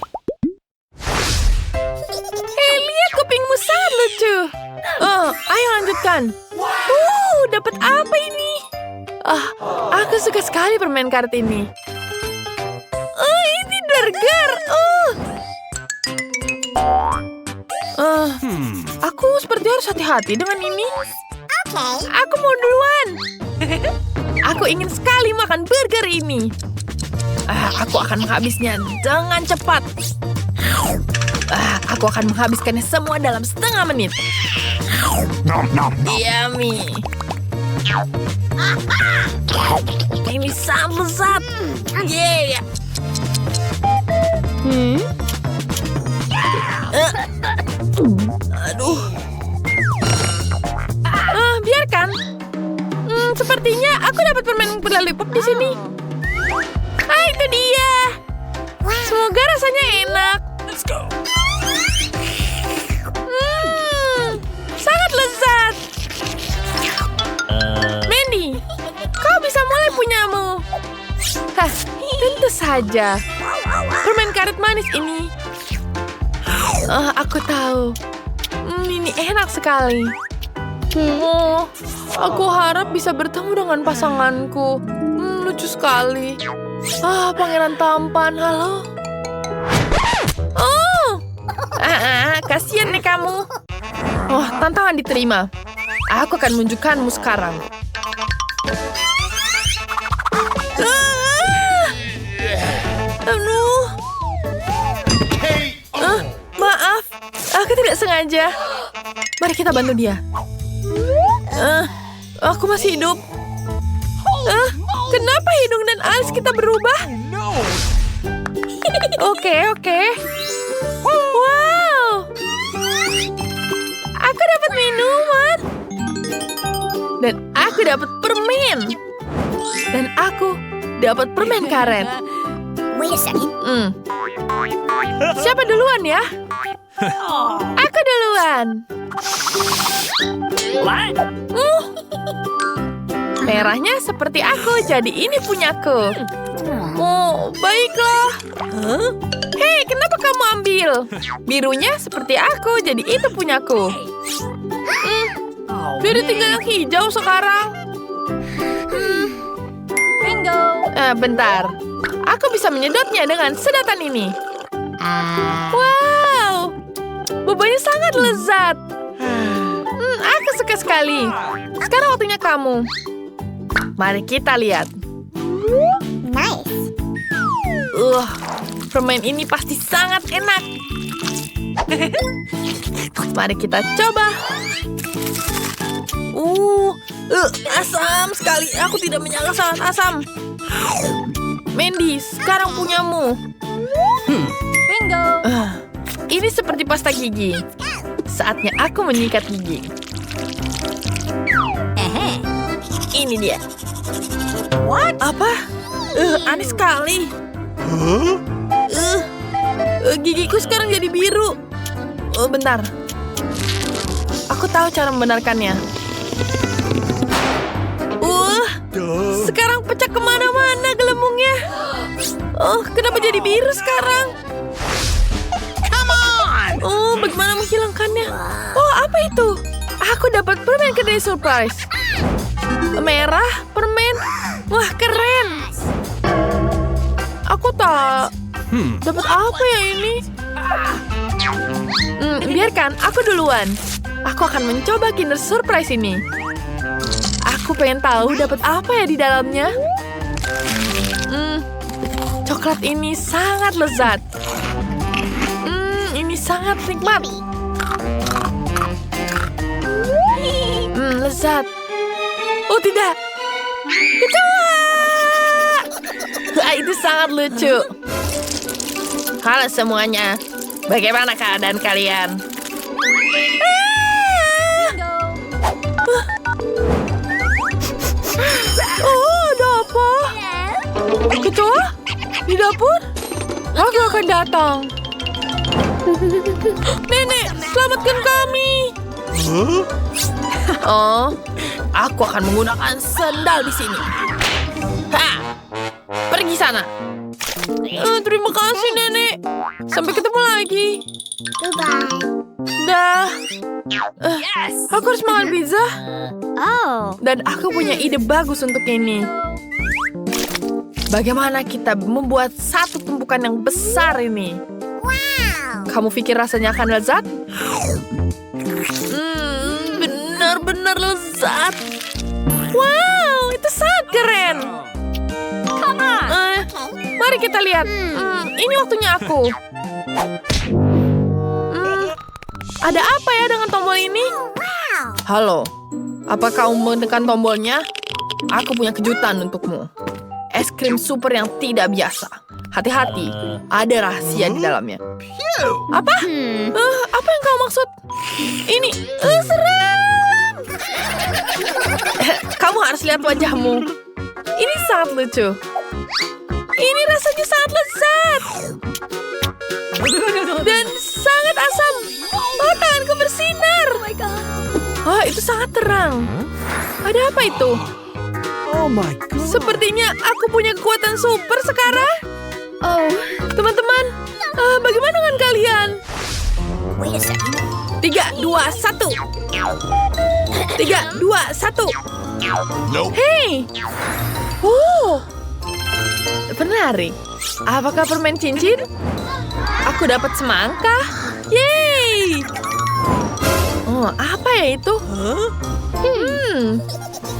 Hei, lihat kupingmu sangat lucu. Ayo lanjutkan. Dapat apa ini? Aku suka sekali permen karet ini. Ini burger. Aku seperti harus hati-hati dengan ini. Aku mau duluan. Aku ingin sekali makan burger ini. Aku akan menghabisnya dengan cepat. Aku akan menghabiskannya semua dalam setengah menit. Yummy. Ini sangat lezat. Yeah. Aduh. Biarkan. Sepertinya aku dapat permen berlollipop di sini. Itu dia. Semoga rasanya enak. Let's go. Sangat lezat. Mandy, kau bisa mulai punyamu. Tentu saja. Permen karet manis ini. Aku tahu. Ini enak sekali. Aku harap bisa bertemu dengan pasanganku. Lucu sekali. Pangeran tampan, halo. Kasian nih kamu. Tantangan diterima. Aku akan menunjukkanmu sekarang. Maaf, aku tidak sengaja. Mari kita bantu dia. Aku masih hidup. Kenapa hidung dan alis kita berubah? No! Oke. Wow. Aku dapat minuman. Dan aku dapat permen. Dan aku dapat permen karet. Siapa duluan ya? Aku duluan. Merahnya seperti aku, jadi ini punyaku. Oh, baiklah. Hei, kenapa kamu ambil? Birunya seperti aku, jadi itu punyaku. Jadi tinggal yang hijau sekarang. Bingo. Bentar. Aku bisa menyedotnya dengan sedotan ini. Wow. Bubanya sangat lezat. Aku suka sekali. Sekarang waktunya kamu. Mari kita lihat. Permen ini pasti sangat enak. Mari kita coba. Asam sekali. Aku tidak menyangka sangat asam. Mandy, sekarang punyamu. Bingo. Ini seperti pasta gigi. Saatnya aku menyikat gigi. Ini dia. What? Apa? Aneh sekali. Gigiku sekarang jadi biru. Bentar. Aku tahu cara membenarkannya. Sekarang pecah kemana-mana gelembungnya. Kenapa jadi biru sekarang? Come on! Bagaimana menghilangkannya? Apa itu? Aku dapat permen kedai surprise. Merah, permen. Wah, keren. Aku tak dapat apa ya ini? Biarkan, aku duluan. Aku akan mencoba Kinder Surprise ini. Aku pengen tahu dapat apa ya di dalamnya. Coklat ini sangat lezat. Ini sangat nikmat. Lezat. Oh tidak. Kecoa. Itu sangat lucu. Halo semuanya. Bagaimana keadaan kalian? Ada apa? Kecoa? Di dapur? Aku akan datang. Nenek, selamatkan kami. Aku akan menggunakan sendal di sini. Pergi sana. Terima kasih, Nenek. Sampai ketemu lagi. Dah. Aku harus makan pizza. Dan aku punya ide bagus untuk ini. Bagaimana kita membuat satu tumpukan yang besar ini? Kamu pikir rasanya akan lezat? Benar-benar lezat. Wow, itu sangat keren. Mari kita lihat. Ini waktunya aku. Ada apa ya dengan tombol ini? Halo, apa kamu menekan tombolnya? Aku punya kejutan untukmu. Es krim super yang tidak biasa. Hati-hati, ada rahasia di dalamnya. Apa? Apa yang kau maksud? Ini seram. Kamu harus lihat wajahmu. Ini sangat lucu. Ini rasanya sangat lezat. Dan sangat asam. Tanganku bersinar. Itu sangat terang. Ada apa itu? Oh my God. Sepertinya aku punya kekuatan super sekarang. Teman-teman, bagaimana dengan kalian? 3, 2, 1. 3, 2, 1. Nope. Hei! Menarik. Apakah permen cincin? Aku dapat semangka. Yeay! Apa ya itu?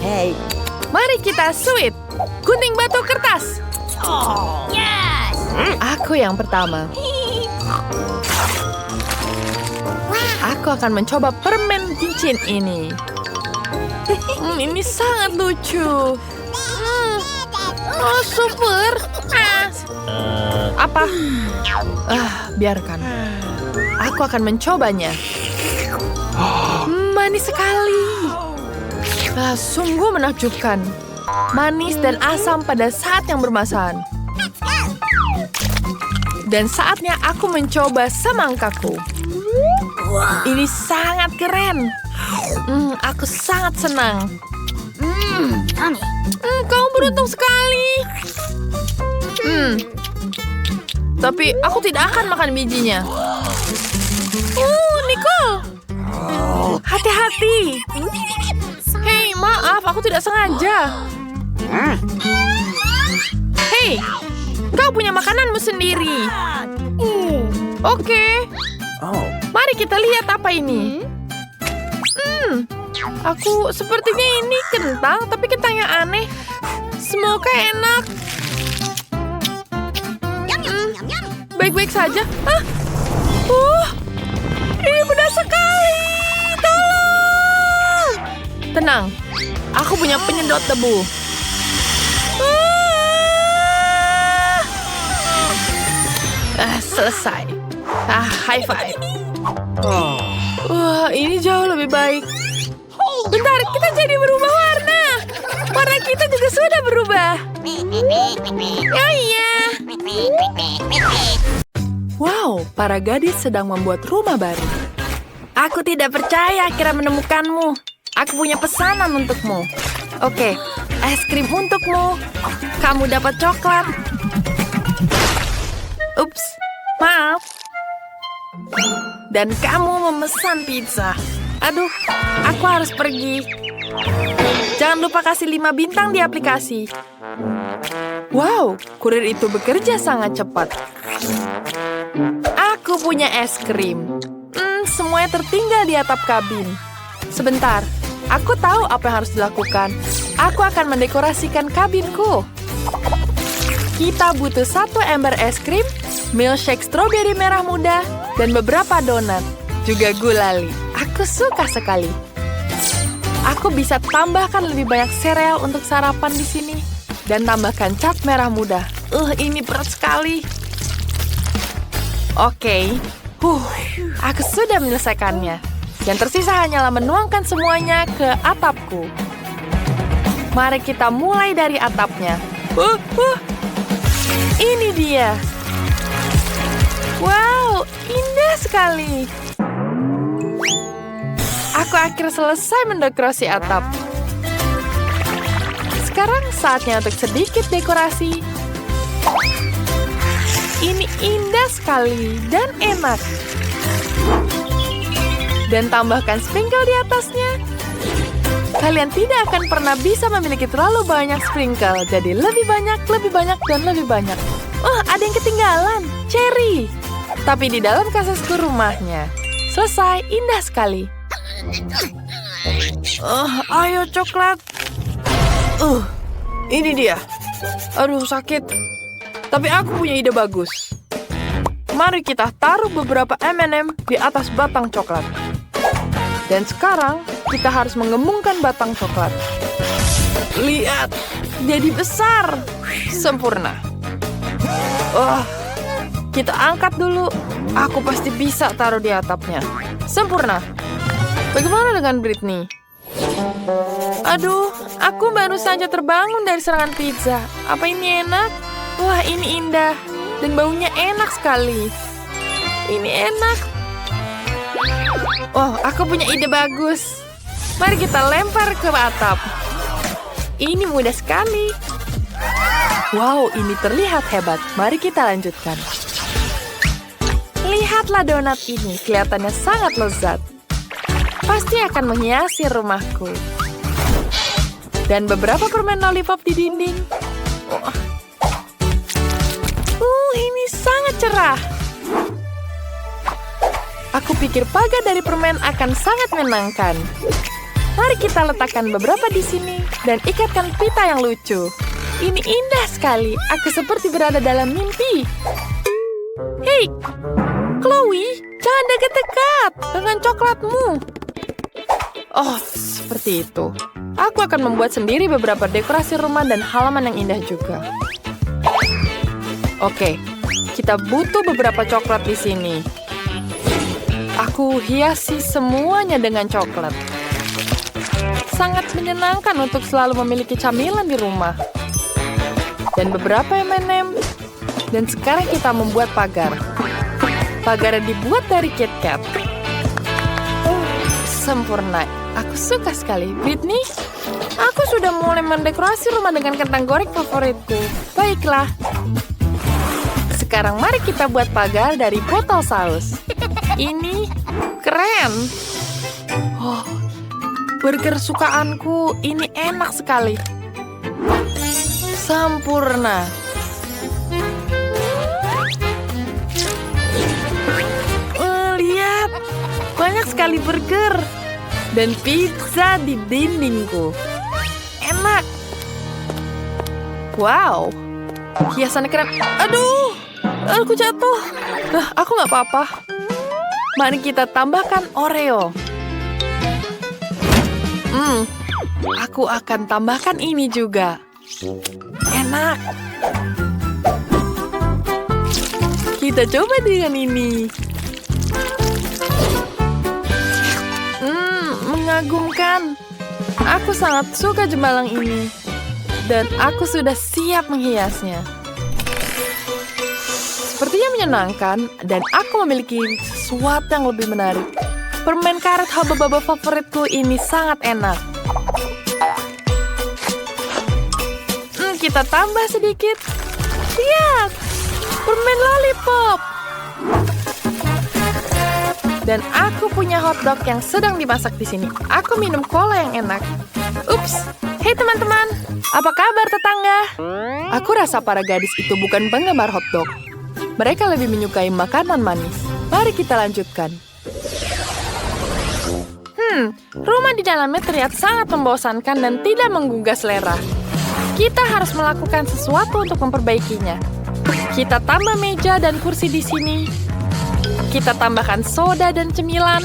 Hey. Mari kita sweet. Gunting batu kertas. Yes! Aku yang pertama. Aku akan mencoba permen cincin ini. Ini sangat lucu. Oh, super. Apa? Biarkan. Aku akan mencobanya. Manis sekali. Sungguh menakjubkan. Manis dan asam pada saat yang bermasakan. Dan saatnya aku mencoba semangkaku. Ini sangat keren. Aku sangat senang. Kau beruntung sekali. Tapi aku tidak akan makan bijinya. Nicole. Hati-hati. Hei, maaf, aku tidak sengaja. Hei, kau punya makananmu sendiri. Oke. Mari kita lihat apa ini. Aku sepertinya ini kentang, tapi kentangnya aneh. Semoga enak. Baik-baik saja. Ini pedas sekali. Tolong. Tenang, aku punya penyedot debu. Selesai. High five. Wah, ini jauh lebih baik. Bentar, kita jadi berubah warna. Warna kita juga sudah berubah. Oh iya. Wow, para gadis sedang membuat rumah baru. Aku tidak percaya akhirnya menemukanmu. Aku punya pesanan untukmu. Oke, es krim untukmu. Kamu dapat coklat. Ups, maaf. Dan kamu memesan pizza. Aduh, aku harus pergi. Jangan lupa kasih 5 bintang di aplikasi. Wow, kurir itu bekerja sangat cepat. Aku punya es krim. Semuanya tertinggal di atap kabin. Sebentar, aku tahu apa yang harus dilakukan. Aku akan mendekorasikan kabinku. Kita butuh 1 ember es krim, milkshake stroberi merah muda, dan beberapa donat. Juga gulali. Aku suka sekali. Aku bisa tambahkan lebih banyak sereal untuk sarapan di sini. Dan tambahkan cat merah muda. Ini berat sekali. Oke. Aku sudah menyelesaikannya. Yang tersisa hanyalah menuangkan semuanya ke atapku. Mari kita mulai dari atapnya. Ini dia. Wow, indah sekali. Aku akhirnya selesai mendekorasi atap. Sekarang saatnya untuk sedikit dekorasi. Ini indah sekali dan enak. Dan tambahkan sprinkle di atasnya. Kalian tidak akan pernah bisa memiliki terlalu banyak sprinkle. Jadi lebih banyak, dan lebih banyak. Ada yang ketinggalan. Cherry. Tapi di dalam kasasku rumahnya. Selesai, indah sekali. Ayo coklat. Ini dia. Aduh, sakit. Tapi aku punya ide bagus. Mari kita taruh beberapa M&M di atas batang coklat. Dan sekarang kita harus mengembungkan batang coklat. Lihat, jadi besar. Sempurna. Kita angkat dulu. Aku pasti bisa taruh di atapnya. Sempurna. Bagaimana dengan Britney? Aduh, aku baru saja terbangun dari serangan pizza. Apa ini enak? Wah, ini indah. Dan baunya enak sekali. Ini enak. Aku punya ide bagus. Mari kita lempar ke atap. Ini mudah sekali. Wow, ini terlihat hebat. Mari kita lanjutkan. Lihatlah donat ini. Kelihatannya sangat lezat. Pasti akan menghiasi rumahku. Dan beberapa permen lollipop di dinding. Ini sangat cerah. Aku pikir pagar dari permen akan sangat menyenangkan. Mari kita letakkan beberapa di sini dan ikatkan pita yang lucu. Ini indah sekali. Aku seperti berada dalam mimpi. Hei, Chloe, jangan dekat-dekat dengan coklatmu. Seperti seperti itu. Aku akan membuat sendiri beberapa dekorasi rumah dan halaman yang indah juga. Oke, kita butuh beberapa coklat di sini. Aku hiasi semuanya dengan coklat. Sangat menyenangkan untuk selalu memiliki camilan di rumah. Dan beberapa M&M. Dan sekarang kita membuat pagar. Pagar yang dibuat dari KitKat. Sempurna. Aku suka sekali. Britney, aku sudah mulai mendekorasi rumah dengan kentang goreng favoritku. Baiklah. Sekarang mari kita buat pagar dari botol saus. Ini keren. Oh, burger sukaanku ini enak sekali. Sempurna. Lihat, banyak sekali burger dan pizza di dindingku. Enak. Wow, hiasannya keren. Aduh, aku jatuh. Aku nggak apa-apa. Mari kita tambahkan Oreo. Aku akan tambahkan ini juga. Enak. Kita coba dengan ini. Mengagumkan. Aku sangat suka jembalang ini. Dan aku sudah siap menghiasnya. Sepertinya menyenangkan, dan aku memiliki sesuatu yang lebih menarik. Permen karet haba-baba favoritku ini sangat enak. Kita tambah sedikit. Lihat, permen lollipop. Dan aku punya hotdog yang sedang dimasak di sini. Aku minum cola yang enak. Ups, hei teman-teman, apa kabar tetangga? Aku rasa para gadis itu bukan penggemar hotdog. Mereka lebih menyukai makanan manis. Mari kita lanjutkan. Rumah di dalamnya terlihat sangat membosankan dan tidak menggugah selera. Kita harus melakukan sesuatu untuk memperbaikinya. Kita tambah meja dan kursi di sini. Kita tambahkan soda dan cemilan.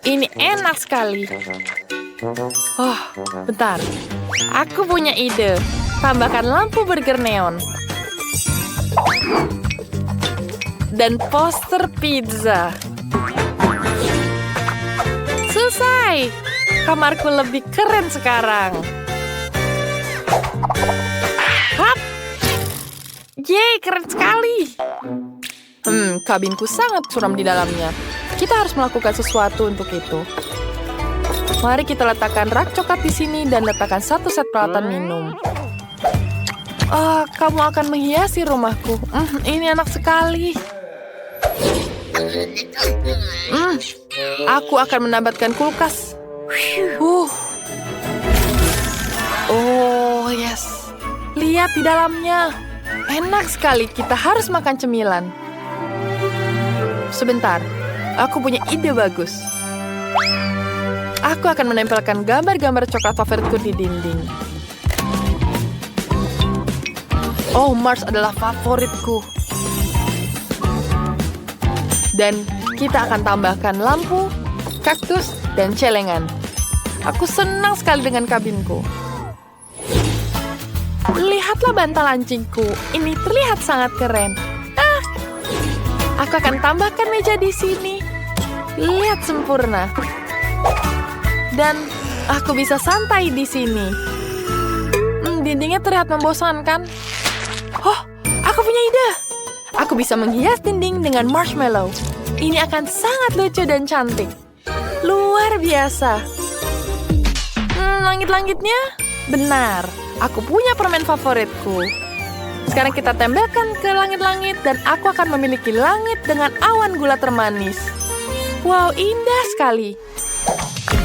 Ini enak sekali. Oh, bentar. Aku punya ide. Tambahkan lampu burger neon. Dan poster pizza. Selesai. Kamarku lebih keren sekarang. Hap. Yeay, keren sekali. Kabinku sangat suram di dalamnya. Kita harus melakukan sesuatu untuk itu. Mari kita letakkan rak coklat di sini dan letakkan satu set peralatan minum. Kamu akan menghiasi rumahku. Ini enak sekali. Aku akan menambahkan kulkas. Oh, yes. Lihat di dalamnya. Enak sekali, kita harus makan cemilan. Sebentar, aku punya ide bagus. Aku akan menempelkan gambar-gambar coklat favoritku di dinding. Oh, Mars adalah favoritku. Dan kita akan tambahkan lampu, kaktus, dan celengan. Aku senang sekali dengan kabinku. Lihatlah bantal anjingku. Ini terlihat sangat keren. Aku akan tambahkan meja di sini. Lihat sempurna. Dan aku bisa santai di sini. Dindingnya terlihat membosankan. Oh, aku punya ide. Aku bisa menghias dinding dengan marshmallow. Ini akan sangat lucu dan cantik. Luar biasa. Langit-langitnya? Benar. Aku punya permen favoritku. Sekarang kita tempelkan ke langit-langit dan aku akan memiliki langit dengan awan gula termanis. Wow, indah sekali.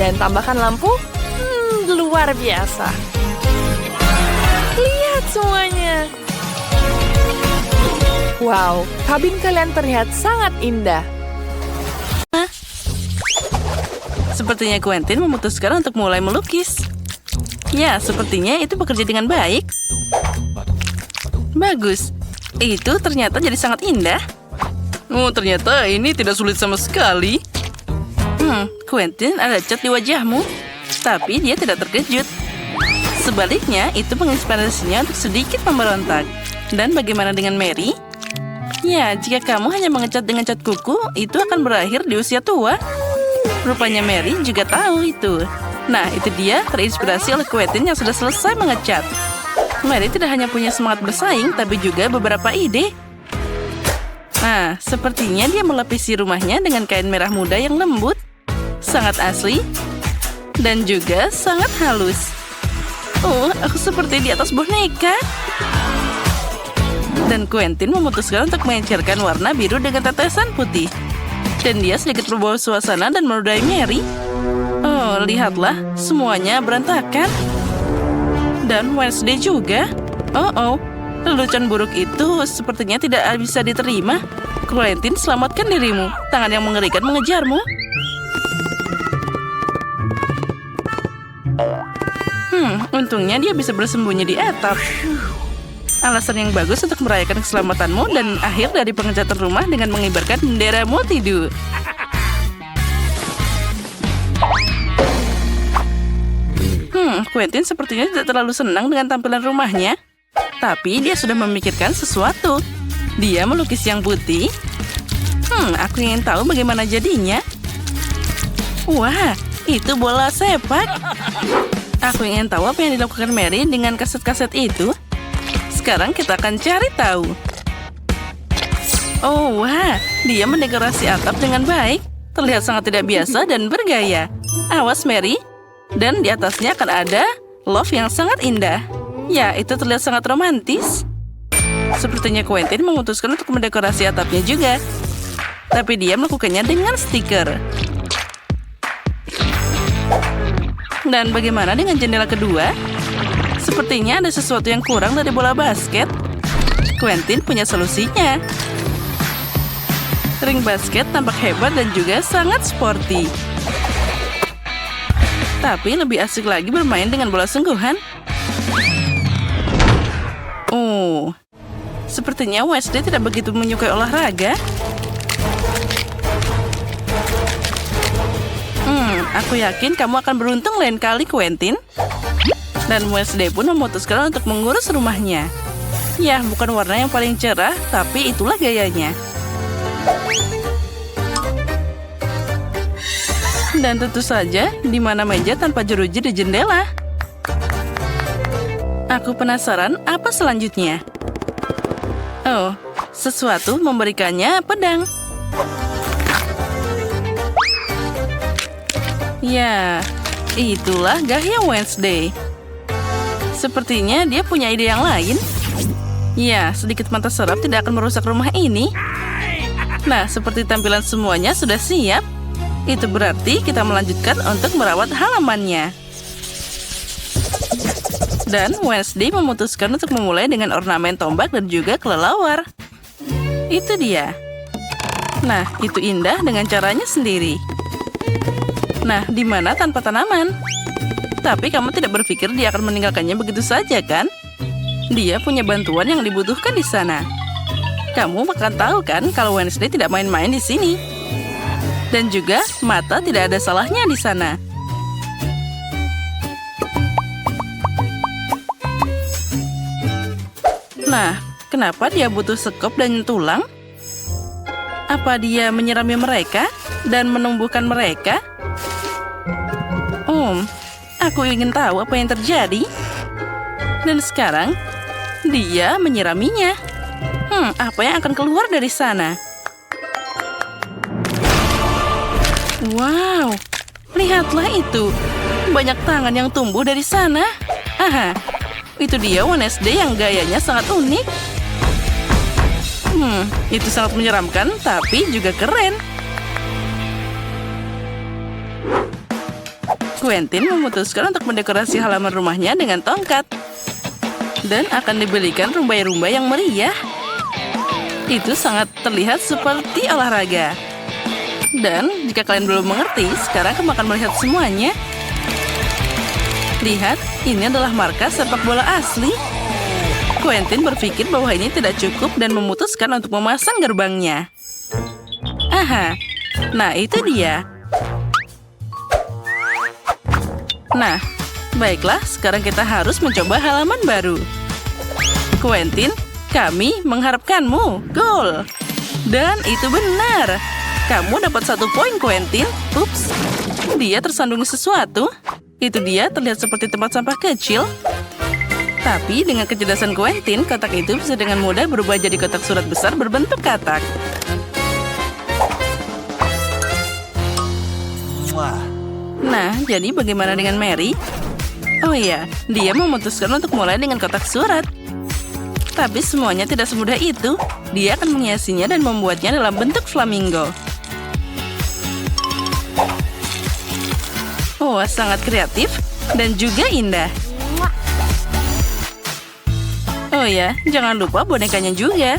Dan tambahkan lampu. Luar biasa. Lihat semuanya. Wow, kabin kalian terlihat sangat indah. Sepertinya Quentin memutuskan untuk mulai melukis. Ya, sepertinya itu bekerja dengan baik. Bagus. Itu ternyata jadi sangat indah. Oh, ternyata ini tidak sulit sama sekali. Quentin, ada cat di wajahmu. Tapi dia tidak terkejut. Sebaliknya, itu menginspirasinya untuk sedikit memberontak. Dan bagaimana dengan Mary? Ya, jika kamu hanya mengecat dengan cat kuku, itu akan berakhir di usia tua. Rupanya Mary juga tahu itu. Nah, itu dia terinspirasi oleh Quentin yang sudah selesai mengecat. Mary tidak hanya punya semangat bersaing, tapi juga beberapa ide. Nah, sepertinya dia melapisi rumahnya dengan kain merah muda yang lembut, sangat asli, dan juga sangat halus. Oh, aku seperti di atas boneka. Dan Quentin memutuskan untuk mengecerkan warna biru dengan tetesan putih. Dan dia sedikit berbawa suasana dan menodai Mary. Oh, lihatlah, semuanya berantakan. Dan Wednesday juga. Oh, lelucon buruk itu sepertinya tidak bisa diterima. Quentin, selamatkan dirimu. Tangan yang mengerikan mengejarmu. Untungnya dia bisa bersembunyi di atap. Alasan yang bagus untuk merayakan keselamatanmu dan akhir dari pengecatan rumah dengan mengibarkan bendera multidu. Quentin sepertinya tidak terlalu senang dengan tampilan rumahnya. Tapi dia sudah memikirkan sesuatu. Dia melukis yang putih. Aku ingin tahu bagaimana jadinya. Wah, itu bola sepak. Aku ingin tahu apa yang dilakukan Mary dengan kaset-kaset itu. Sekarang kita akan cari tahu. Oh, wah, dia mendekorasi atap dengan baik. Terlihat sangat tidak biasa dan bergaya. Awas, Mary. Dan di atasnya akan ada love yang sangat indah. Ya, itu terlihat sangat romantis. Sepertinya Quentin memutuskan untuk mendekorasi atapnya juga. Tapi dia melakukannya dengan stiker. Dan bagaimana dengan jendela kedua? Sepertinya ada sesuatu yang kurang dari bola basket. Quentin punya solusinya. Ring basket tampak hebat dan juga sangat sporty. Tapi lebih asik lagi bermain dengan bola sungguhan. Oh, sepertinya Wesley tidak begitu menyukai olahraga. Aku yakin kamu akan beruntung lain kali, Quentin. Dan Wesley pun memutuskan untuk mengurus rumahnya. Ya, bukan warna yang paling cerah, tapi itulah gayanya. Dan tentu saja, di mana meja tanpa jeruji di jendela. Aku penasaran apa selanjutnya. Oh, sesuatu memberikannya pedang. Ya, itulah gaya Wednesday. Sepertinya dia punya ide yang lain. Ya, sedikit mata serap tidak akan merusak rumah ini. Nah, seperti tampilan semuanya sudah siap. Itu berarti kita melanjutkan untuk merawat halamannya. Dan Wednesday memutuskan untuk memulai dengan ornamen tombak dan juga kelelawar. Itu dia. Nah, itu indah dengan caranya sendiri. Nah, di mana tanpa tanaman? Tapi kamu tidak berpikir dia akan meninggalkannya begitu saja, kan? Dia punya bantuan yang dibutuhkan di sana. Kamu akan tahu kan kalau Wednesday tidak main-main di sini. Dan juga mata tidak ada salahnya di sana. Nah, kenapa dia butuh sekop dan tulang? Apa dia menyirami mereka dan menumbuhkan mereka? Aku ingin tahu apa yang terjadi. Dan sekarang, dia menyiraminya. Apa yang akan keluar dari sana? Wow, lihatlah itu. Banyak tangan yang tumbuh dari sana. Aha, itu dia Wednesday yang gayanya sangat unik. Itu sangat menyeramkan, tapi juga keren. Quentin memutuskan untuk mendekorasi halaman rumahnya dengan tongkat. Dan akan dibelikan rumbai-rumbai yang meriah. Itu sangat terlihat seperti olahraga. Dan jika kalian belum mengerti, sekarang kamu akan melihat semuanya. Lihat, ini adalah markas sepak bola asli. Quentin berpikir bahwa ini tidak cukup dan memutuskan untuk memasang gerbangnya. Aha, nah itu dia. Nah, baiklah, sekarang kita harus mencoba halaman baru. Quentin, kami mengharapkanmu. Gol! Dan itu benar. Kamu dapat 1 poin, Quentin. Ups, dia tersandung sesuatu. Itu dia terlihat seperti tempat sampah kecil. Tapi dengan kecerdasan Quentin, kotak itu bisa dengan mudah berubah jadi kotak surat besar berbentuk katak. Nah, jadi bagaimana dengan Mary? Oh iya, dia memutuskan untuk mulai dengan kotak surat. Tapi semuanya tidak semudah itu. Dia akan menghiasinya dan membuatnya dalam bentuk flamingo. Oh, sangat kreatif dan juga indah. Oh ya, jangan lupa bonekanya juga.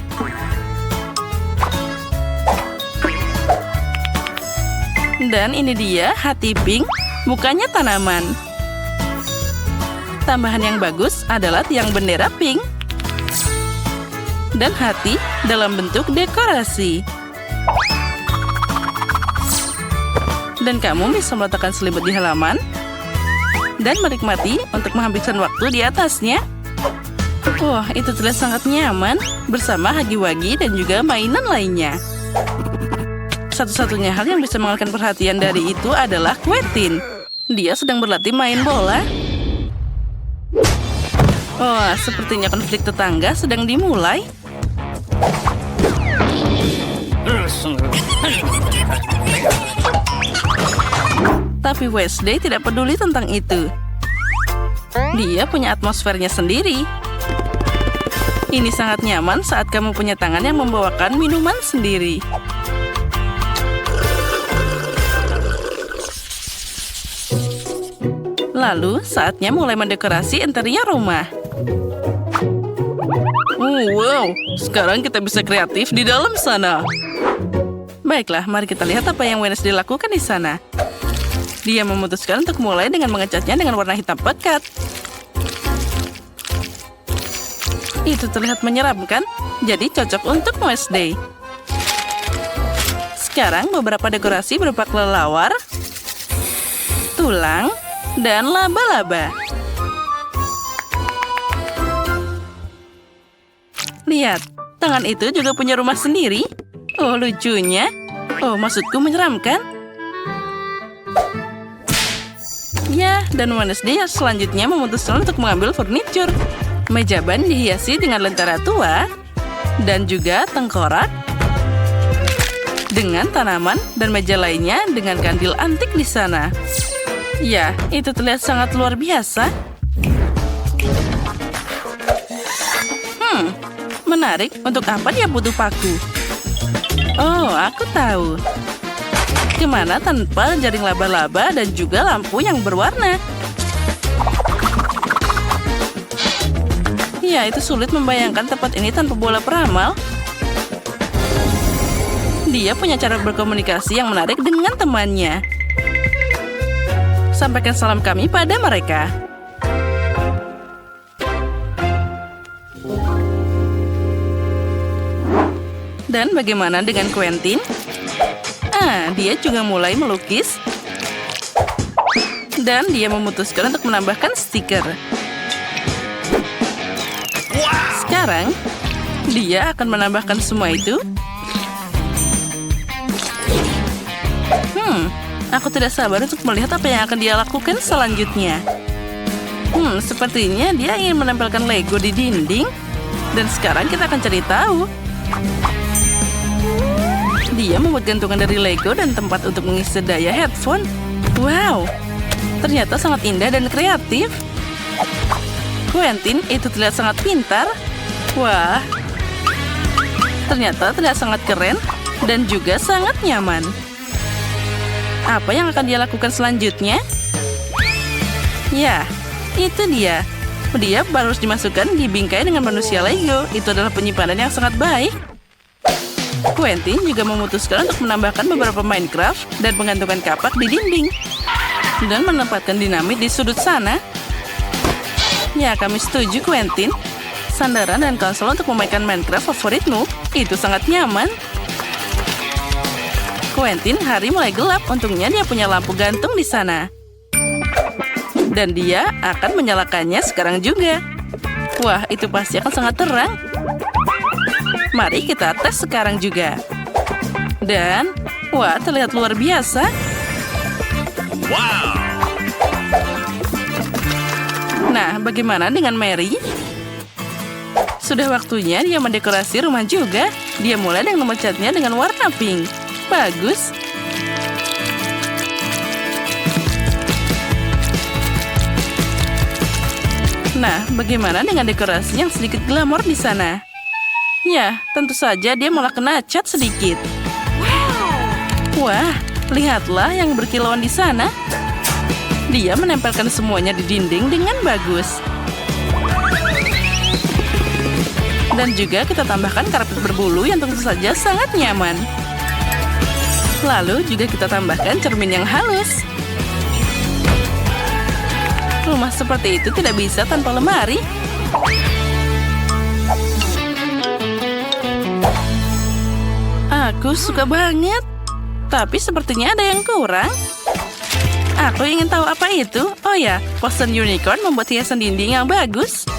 Dan ini dia hati pink, mukanya tanaman. Tambahan yang bagus adalah tiang bendera pink. Dan hati dalam bentuk dekorasi. Dan kamu bisa meletakkan selimut di halaman. Dan menikmati untuk menghabiskan waktu di atasnya. Wah, itu terlihat sangat nyaman bersama hagi-wagi dan juga mainan lainnya. Satu-satunya hal yang bisa mengalihkan perhatian dari itu adalah Quentin. Dia sedang berlatih main bola. Wah, sepertinya konflik tetangga sedang dimulai. Tapi Wednesday tidak peduli tentang itu. Dia punya atmosfernya sendiri. Ini sangat nyaman saat kamu punya tangan yang membawakan minuman sendiri. Lalu, saatnya mulai mendekorasi interior rumah. Wow, sekarang kita bisa kreatif di dalam sana. Baiklah, mari kita lihat apa yang Wednesday lakukan di sana. Dia memutuskan untuk mulai dengan mengecatnya dengan warna hitam pekat. Itu terlihat menyeramkan, jadi cocok untuk Wednesday. Sekarang beberapa dekorasi berupa kelelawar, tulang, dan laba-laba. Lihat, tangan itu juga punya rumah sendiri. Oh, lucunya. Oh, maksudku menyeramkan. Ya, dan Wednesday selanjutnya memutuskan untuk mengambil furniture. Meja ban dihiasi dengan lentera tua, dan juga tengkorak, dengan tanaman dan meja lainnya dengan kandil antik di sana. Ya, itu terlihat sangat luar biasa. Menarik. Untuk apa dia butuh paku? Oh, aku tahu. Kemana tanpa jaring laba-laba dan juga lampu yang berwarna? Ya, itu sulit membayangkan tempat ini tanpa bola peramal. Dia punya cara berkomunikasi yang menarik dengan temannya. Sampaikan salam kami pada mereka. Dan bagaimana dengan Quentin? Dia juga mulai melukis. Dan dia memutuskan untuk menambahkan stiker. Sekarang, dia akan menambahkan semua itu. Aku tidak sabar untuk melihat apa yang akan dia lakukan selanjutnya. Sepertinya dia ingin menempelkan Lego di dinding. Dan sekarang kita akan cari tahu. Dia membuat gantungan dari Lego dan tempat untuk mengisi daya headphone. Wow, ternyata sangat indah dan kreatif. Quentin itu terlihat sangat pintar. Wah, ternyata terlihat sangat keren dan juga sangat nyaman. Apa yang akan dia lakukan selanjutnya? Ya, itu dia. Dia harus dimasukkan di bingkai dengan manusia Lego. Itu adalah penyimpanan yang sangat baik. Quentin juga memutuskan untuk menambahkan beberapa Minecraft dan menggantungkan kapak di dinding. Dan menempatkan dinamit di sudut sana. Ya, kami setuju, Quentin. Sandaran dan konsol untuk memainkan Minecraft favoritmu. Itu sangat nyaman. Quentin, hari mulai gelap. Untungnya dia punya lampu gantung di sana. Dan dia akan menyalakannya sekarang juga. Wah, itu pasti akan sangat terang. Mari kita tes sekarang juga. Dan, wah, terlihat luar biasa. Wow! Nah, bagaimana dengan Mary? Sudah waktunya dia mendekorasi rumah juga. Dia mulai dengan memecatnya dengan warna pink. Bagus. Nah, bagaimana dengan dekorasi yang sedikit glamor di sana? Ya, tentu saja dia malah kena cat sedikit. Wah, lihatlah yang berkilauan di sana. Dia menempelkan semuanya di dinding dengan bagus. Dan juga kita tambahkan karpet berbulu yang tentu saja sangat nyaman. Lalu juga kita tambahkan cermin yang halus. Rumah seperti itu tidak bisa tanpa lemari. Aku suka banget. Tapi sepertinya ada yang kurang. Aku ingin tahu apa itu. Oh ya, Potion Unicorn membuat hiasan dinding yang bagus.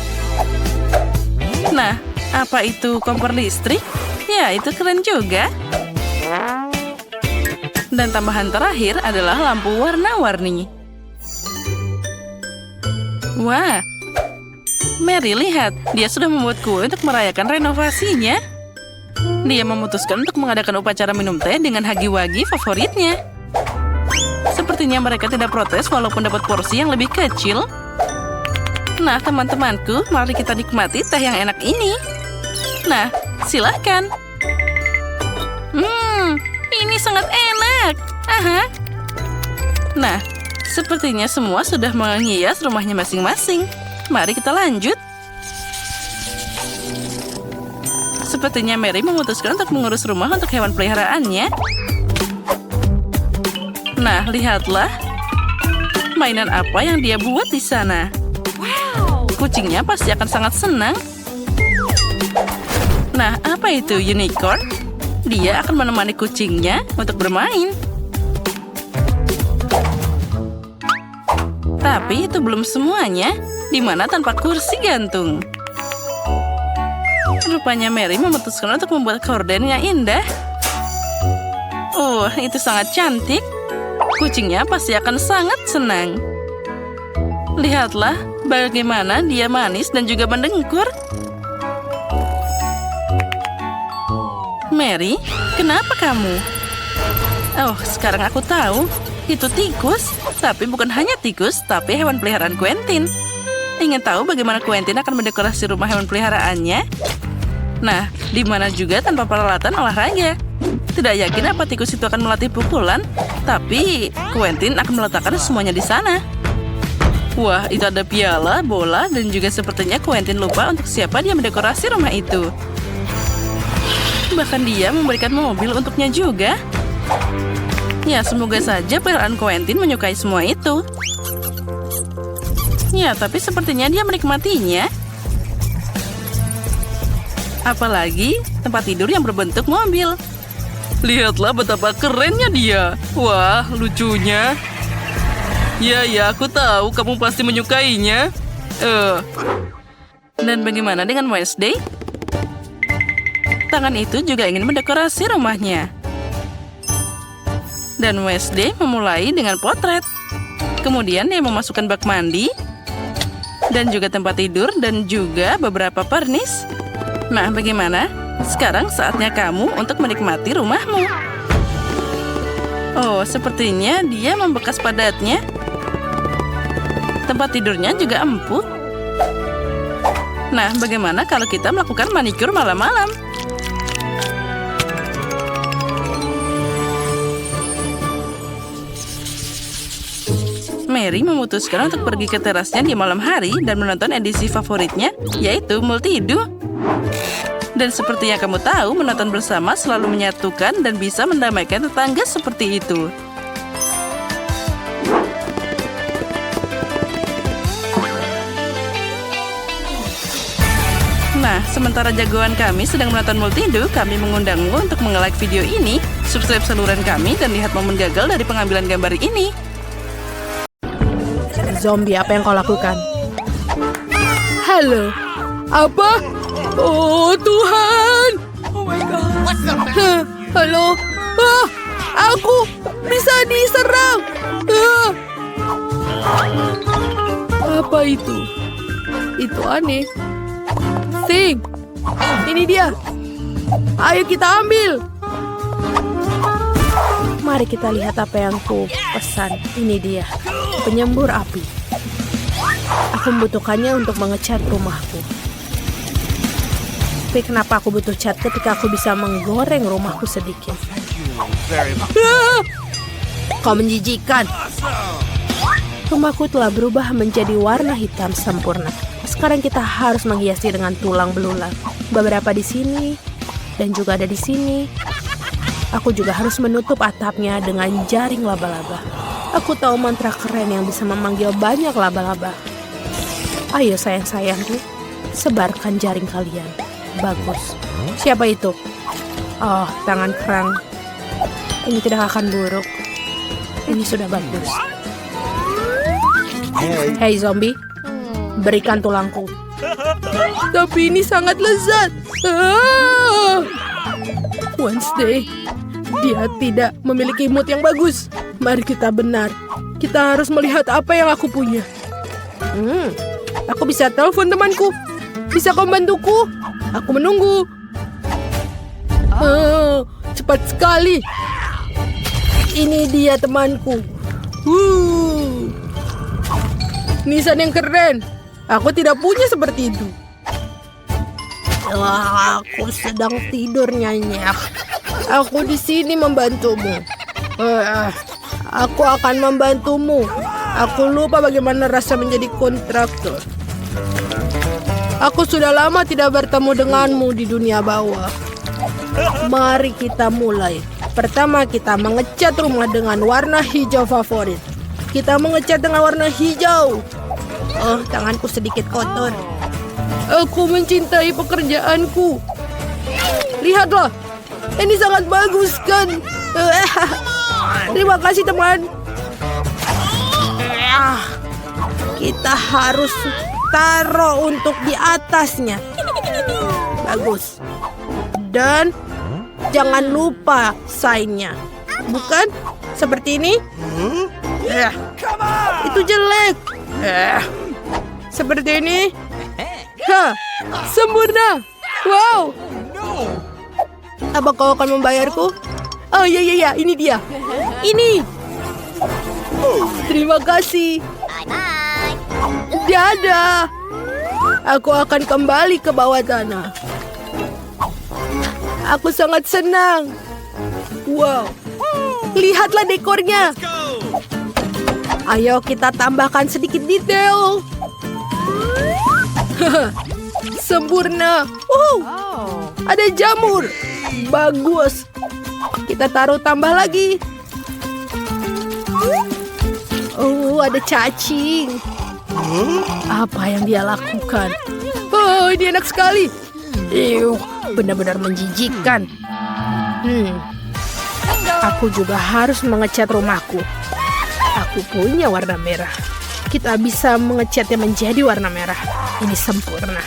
Nah, apa itu kompor listrik? Ya, itu keren juga. Dan tambahan terakhir adalah lampu warna-warni. Wah, Mary lihat, dia sudah membuat kue untuk merayakan renovasinya. Dia memutuskan untuk mengadakan upacara minum teh dengan hagi-wagi favoritnya. Sepertinya mereka tidak protes walaupun dapat porsi yang lebih kecil. Nah, teman-temanku, mari kita nikmati teh yang enak ini. Nah, silahkan. Ini sangat enak. Aha. Nah, sepertinya semua sudah menghias rumahnya masing-masing. Mari kita lanjut. Sepertinya Mary memutuskan untuk mengurus rumah untuk hewan peliharaannya. Nah, lihatlah. Mainan apa yang dia buat di sana. Kucingnya pasti akan sangat senang. Nah, apa itu unicorn? Dia akan menemani kucingnya untuk bermain. Tapi itu belum semuanya. Di mana tanpa kursi gantung. Rupanya Mary memutuskan untuk membuat korden yang indah. Oh, itu sangat cantik. Kucingnya pasti akan sangat senang. Lihatlah bagaimana dia manis dan juga mendengkur. Mary, kenapa kamu? Oh, sekarang aku tahu. Itu tikus. Tapi bukan hanya tikus, tapi hewan peliharaan Quentin. Ingin tahu bagaimana Quentin akan mendekorasi rumah hewan peliharaannya? Nah, di mana juga tanpa peralatan olahraga. Tidak yakin apa tikus itu akan melatih pukulan, tapi Quentin akan meletakkan semuanya di sana. Wah, itu ada piala, bola, dan juga sepertinya Quentin lupa untuk siapa dia mendekorasi rumah itu. Bahkan dia memberikan mobil untuknya juga. Ya, semoga saja peliharaan Quentin menyukai semua itu. Ya, tapi sepertinya dia menikmatinya. Apalagi tempat tidur yang berbentuk mobil. Lihatlah betapa kerennya dia. Wah, lucunya. Ya, aku tahu kamu pasti menyukainya. Dan bagaimana dengan Wednesday? Tangan itu juga ingin mendekorasi rumahnya. Dan Wednesday memulai dengan potret. Kemudian dia memasukkan bak mandi. Dan juga tempat tidur dan juga beberapa pernis. Nah, bagaimana? Sekarang saatnya kamu untuk menikmati rumahmu. Oh, sepertinya dia membekas padatnya. Tempat tidurnya juga empuk. Nah, bagaimana kalau kita melakukan manikur malam-malam? Mary memutuskan untuk pergi ke terasnya di malam hari dan menonton edisi favoritnya, yaitu Multido. Dan seperti yang kamu tahu, menonton bersama selalu menyatukan dan bisa mendamaikan tetangga seperti itu. Nah, sementara jagoan kami sedang menonton Multido, kami mengundangmu untuk nge-like video ini, subscribe saluran kami, dan lihat momen gagal dari pengambilan gambar ini. Zombie, apa yang kau lakukan? Halo. Apa? Oh Tuhan. Oh my God. Halo. Aku bisa diserang. Apa itu? Itu aneh. Thing. Ini dia. Ayo kita ambil. Mari kita lihat apa yang ku pesan. Ini dia. Penyembur api. Aku membutuhkannya untuk mengecat rumahku. Tapi kenapa aku butuh cat ketika aku bisa menggoreng rumahku sedikit? Kau menjijikan. Rumahku telah berubah menjadi warna hitam sempurna. Sekarang kita harus menghiasi dengan tulang belulang. Beberapa di sini dan juga ada di sini. Aku juga harus menutup atapnya dengan jaring laba-laba. Aku tahu mantra keren yang bisa memanggil banyak laba-laba. Ayo sayang-sayangku, sebarkan jaring kalian. Bagus. Siapa itu? Oh, tangan kerang. Ini tidak akan buruk. Ini sudah bagus. Hei zombie, berikan tulangku. Tapi ini sangat lezat. Wednesday, dia tidak memiliki mood yang bagus. Mari kita benar. Kita harus melihat apa yang aku punya. Aku bisa telepon temanku. Bisa kau bantuku? Aku menunggu. Cepat sekali. Ini dia temanku. Nisan yang keren. Aku tidak punya seperti itu. Aku sedang tidur nyenyak. Aku di sini membantumu. Aku akan membantumu. Aku lupa bagaimana rasa menjadi kontraktor. Aku sudah lama tidak bertemu denganmu di dunia bawah. Mari kita mulai. Pertama kita mengecat rumah dengan warna hijau favorit. Kita mengecat dengan warna hijau. Oh, tanganku sedikit kotor. Aku mencintai pekerjaanku. Lihatlah, ini sangat bagus kan? Terima kasih teman. Kita harus taruh untuk di atasnya. Bagus. Dan jangan lupa sign-nya. Bukan? Seperti ini? Itu jelek. Seperti ini? Sempurna. Wow. Apa kau akan membayarku? Oh iya, ini dia. Ini. Terima kasih. Dadah. Aku akan kembali ke bawah tanah. Aku sangat senang. Wow. Lihatlah dekornya. Ayo kita tambahkan sedikit detail. Sempurna. Ada jamur. Bagus. Kita taruh tambah lagi. Oh, ada cacing. Apa yang dia lakukan? Oh, ini enak sekali. Benar-benar menjijikkan. Aku juga harus mengecat rumahku. Aku punya warna merah. Kita bisa mengecatnya menjadi warna merah. Ini sempurna.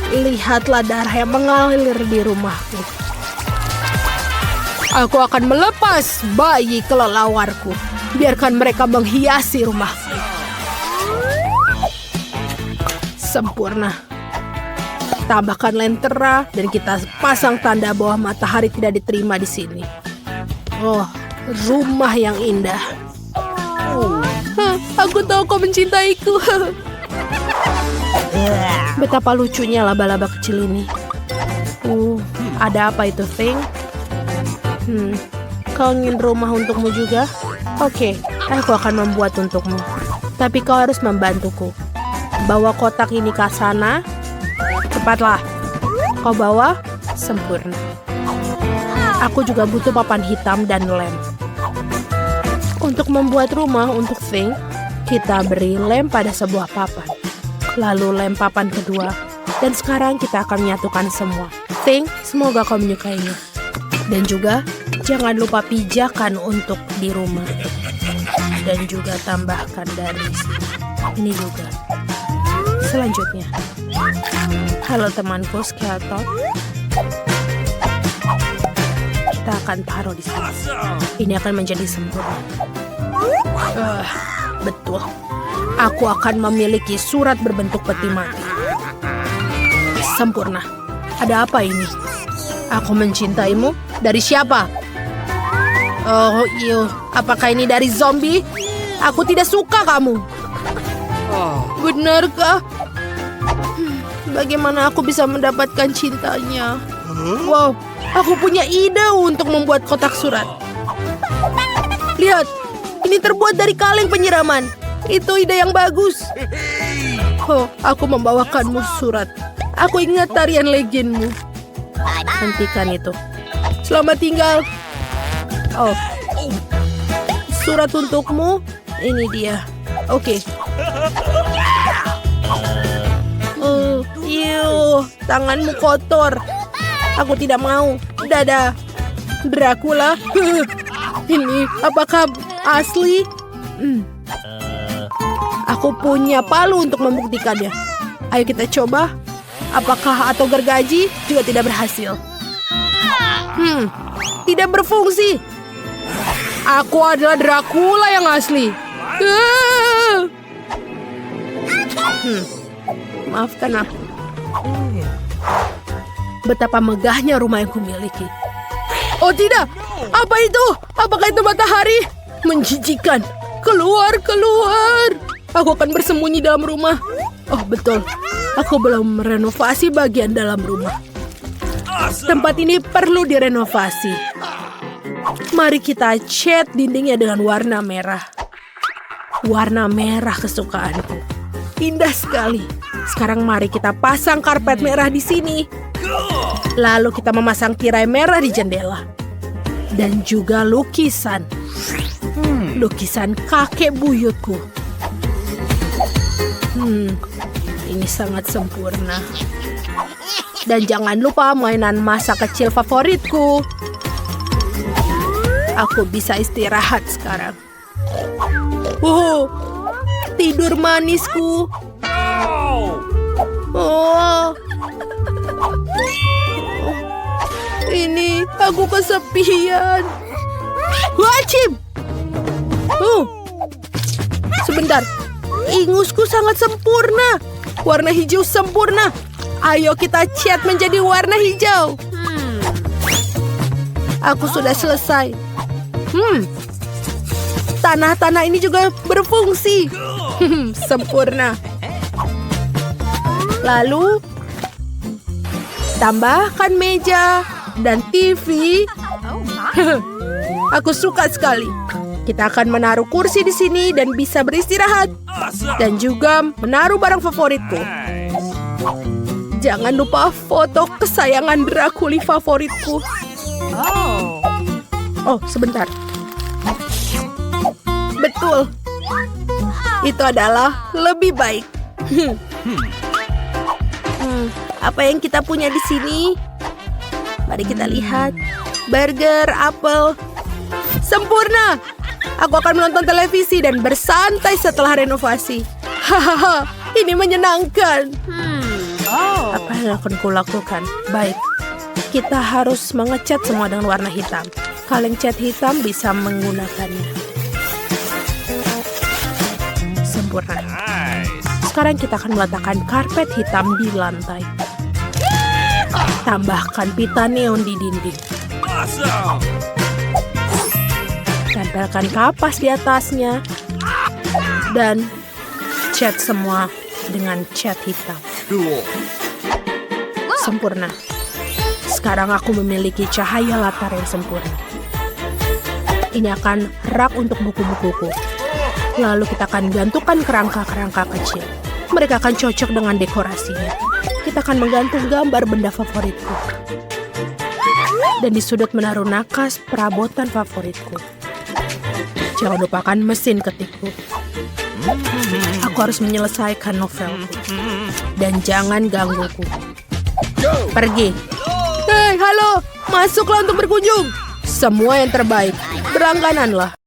Lihatlah darah yang mengalir di rumahku. Aku akan melepas bayi kelelawarku. Biarkan mereka menghiasi rumahku. Sempurna. Tambahkan lentera dan kita pasang tanda bahwa matahari tidak diterima di sini. Oh, rumah yang indah. Aku tahu kau mencintaiku. Betapa lucunya laba-laba kecil ini. Ada apa itu, Thing? Kau ingin rumah untukmu juga? Oke, aku akan membuat untukmu. Tapi kau harus membantuku. Bawa kotak ini ke sana. Cepatlah. Kau bawa. Sempurna. Aku juga butuh papan hitam dan lem. Untuk membuat rumah untuk Thing, kita beri lem pada sebuah papan. Lalu lem papan kedua. Dan sekarang kita akan menyatukan semua. Thing, semoga kau menyukainya. Dan juga, jangan lupa pijakan untuk di rumah. Dan juga tambahkan dari sini. Ini juga. Selanjutnya. Halo temanku Skeleton. Kita akan taruh di sini. Ini akan menjadi sempurna. Betul. Aku akan memiliki surat berbentuk peti mati. Sempurna. Ada apa ini? Aku mencintaimu? Dari siapa? Oh, iya. Apakah ini dari zombie? Aku tidak suka kamu. Benarkah? Bagaimana aku bisa mendapatkan cintanya? Wow, aku punya ide untuk membuat kotak surat. Lihat, ini terbuat dari kaleng penyiraman. Itu ide yang bagus. Oh, aku membawakanmu surat. Aku ingat tarian legendmu. Hentikan itu. Selamat tinggal. Oh, surat untukmu. Ini dia. Oke. Oh, tanganmu kotor. Aku tidak mau. Dadah. Dracula. Ini apakah asli? Aku punya palu untuk membuktikannya. Ayo kita coba. Apakah atau gergaji juga tidak berhasil? Tidak berfungsi. Aku adalah Dracula yang asli. Maafkan aku. Betapa megahnya rumah yang kumiliki. Oh tidak, apa itu? Apakah itu matahari? Menjijikan. Keluar, keluar. Aku akan bersembunyi dalam rumah. Oh betul, aku belum merenovasi bagian dalam rumah. Tempat ini perlu direnovasi. Mari kita cat dindingnya dengan warna merah. Warna merah kesukaanku. Indah sekali. Sekarang mari kita pasang karpet merah di sini. Lalu kita memasang tirai merah di jendela. Dan juga lukisan. Lukisan kakek buyutku. Ini sangat sempurna. Dan jangan lupa mainan masa kecil favoritku. Aku bisa istirahat sekarang. Tidur manisku. Ini aku kesepian. Wajib. Sebentar. Ingusku sangat sempurna. Warna hijau sempurna. Ayo kita cat menjadi warna hijau. Aku sudah selesai. Tanah-tanah ini juga berfungsi. Sempurna. Lalu tambahkan meja dan TV. Aku suka sekali. Kita akan menaruh kursi di sini dan bisa beristirahat. Dan juga menaruh barang favoritku. Jangan lupa foto kesayangan Dracula favoritku. Oh, sebentar. Betul. Itu adalah lebih baik. Apa yang kita punya di sini? Mari kita lihat. Burger, apel. Sempurna. Aku akan menonton televisi dan bersantai setelah renovasi. Hahaha, ini menyenangkan. Apa yang akan kulakukan? Baik, kita harus mengecat semua dengan warna hitam. Kaleng cat hitam bisa menggunakannya. Sempurna. Sekarang kita akan meletakkan karpet hitam di lantai. Tambahkan pita neon di dinding. Tempelkan kapas di atasnya. Dan cat semua dengan cat hitam. Sempurna. Sekarang aku memiliki cahaya latar yang sempurna. Ini akan rak untuk buku-bukuku. Lalu kita akan gantungkan kerangka-kerangka kecil. Mereka akan cocok dengan dekorasinya. Kita akan menggantung gambar benda favoritku. Dan di sudut menaruh nakas perabotan favoritku. Jangan lupakan mesin ketikku. Aku harus menyelesaikan novelku. Dan jangan gangguku. Pergi. Hei, halo. Masuklah untuk berkunjung. Semua yang terbaik. Berlanggananlah.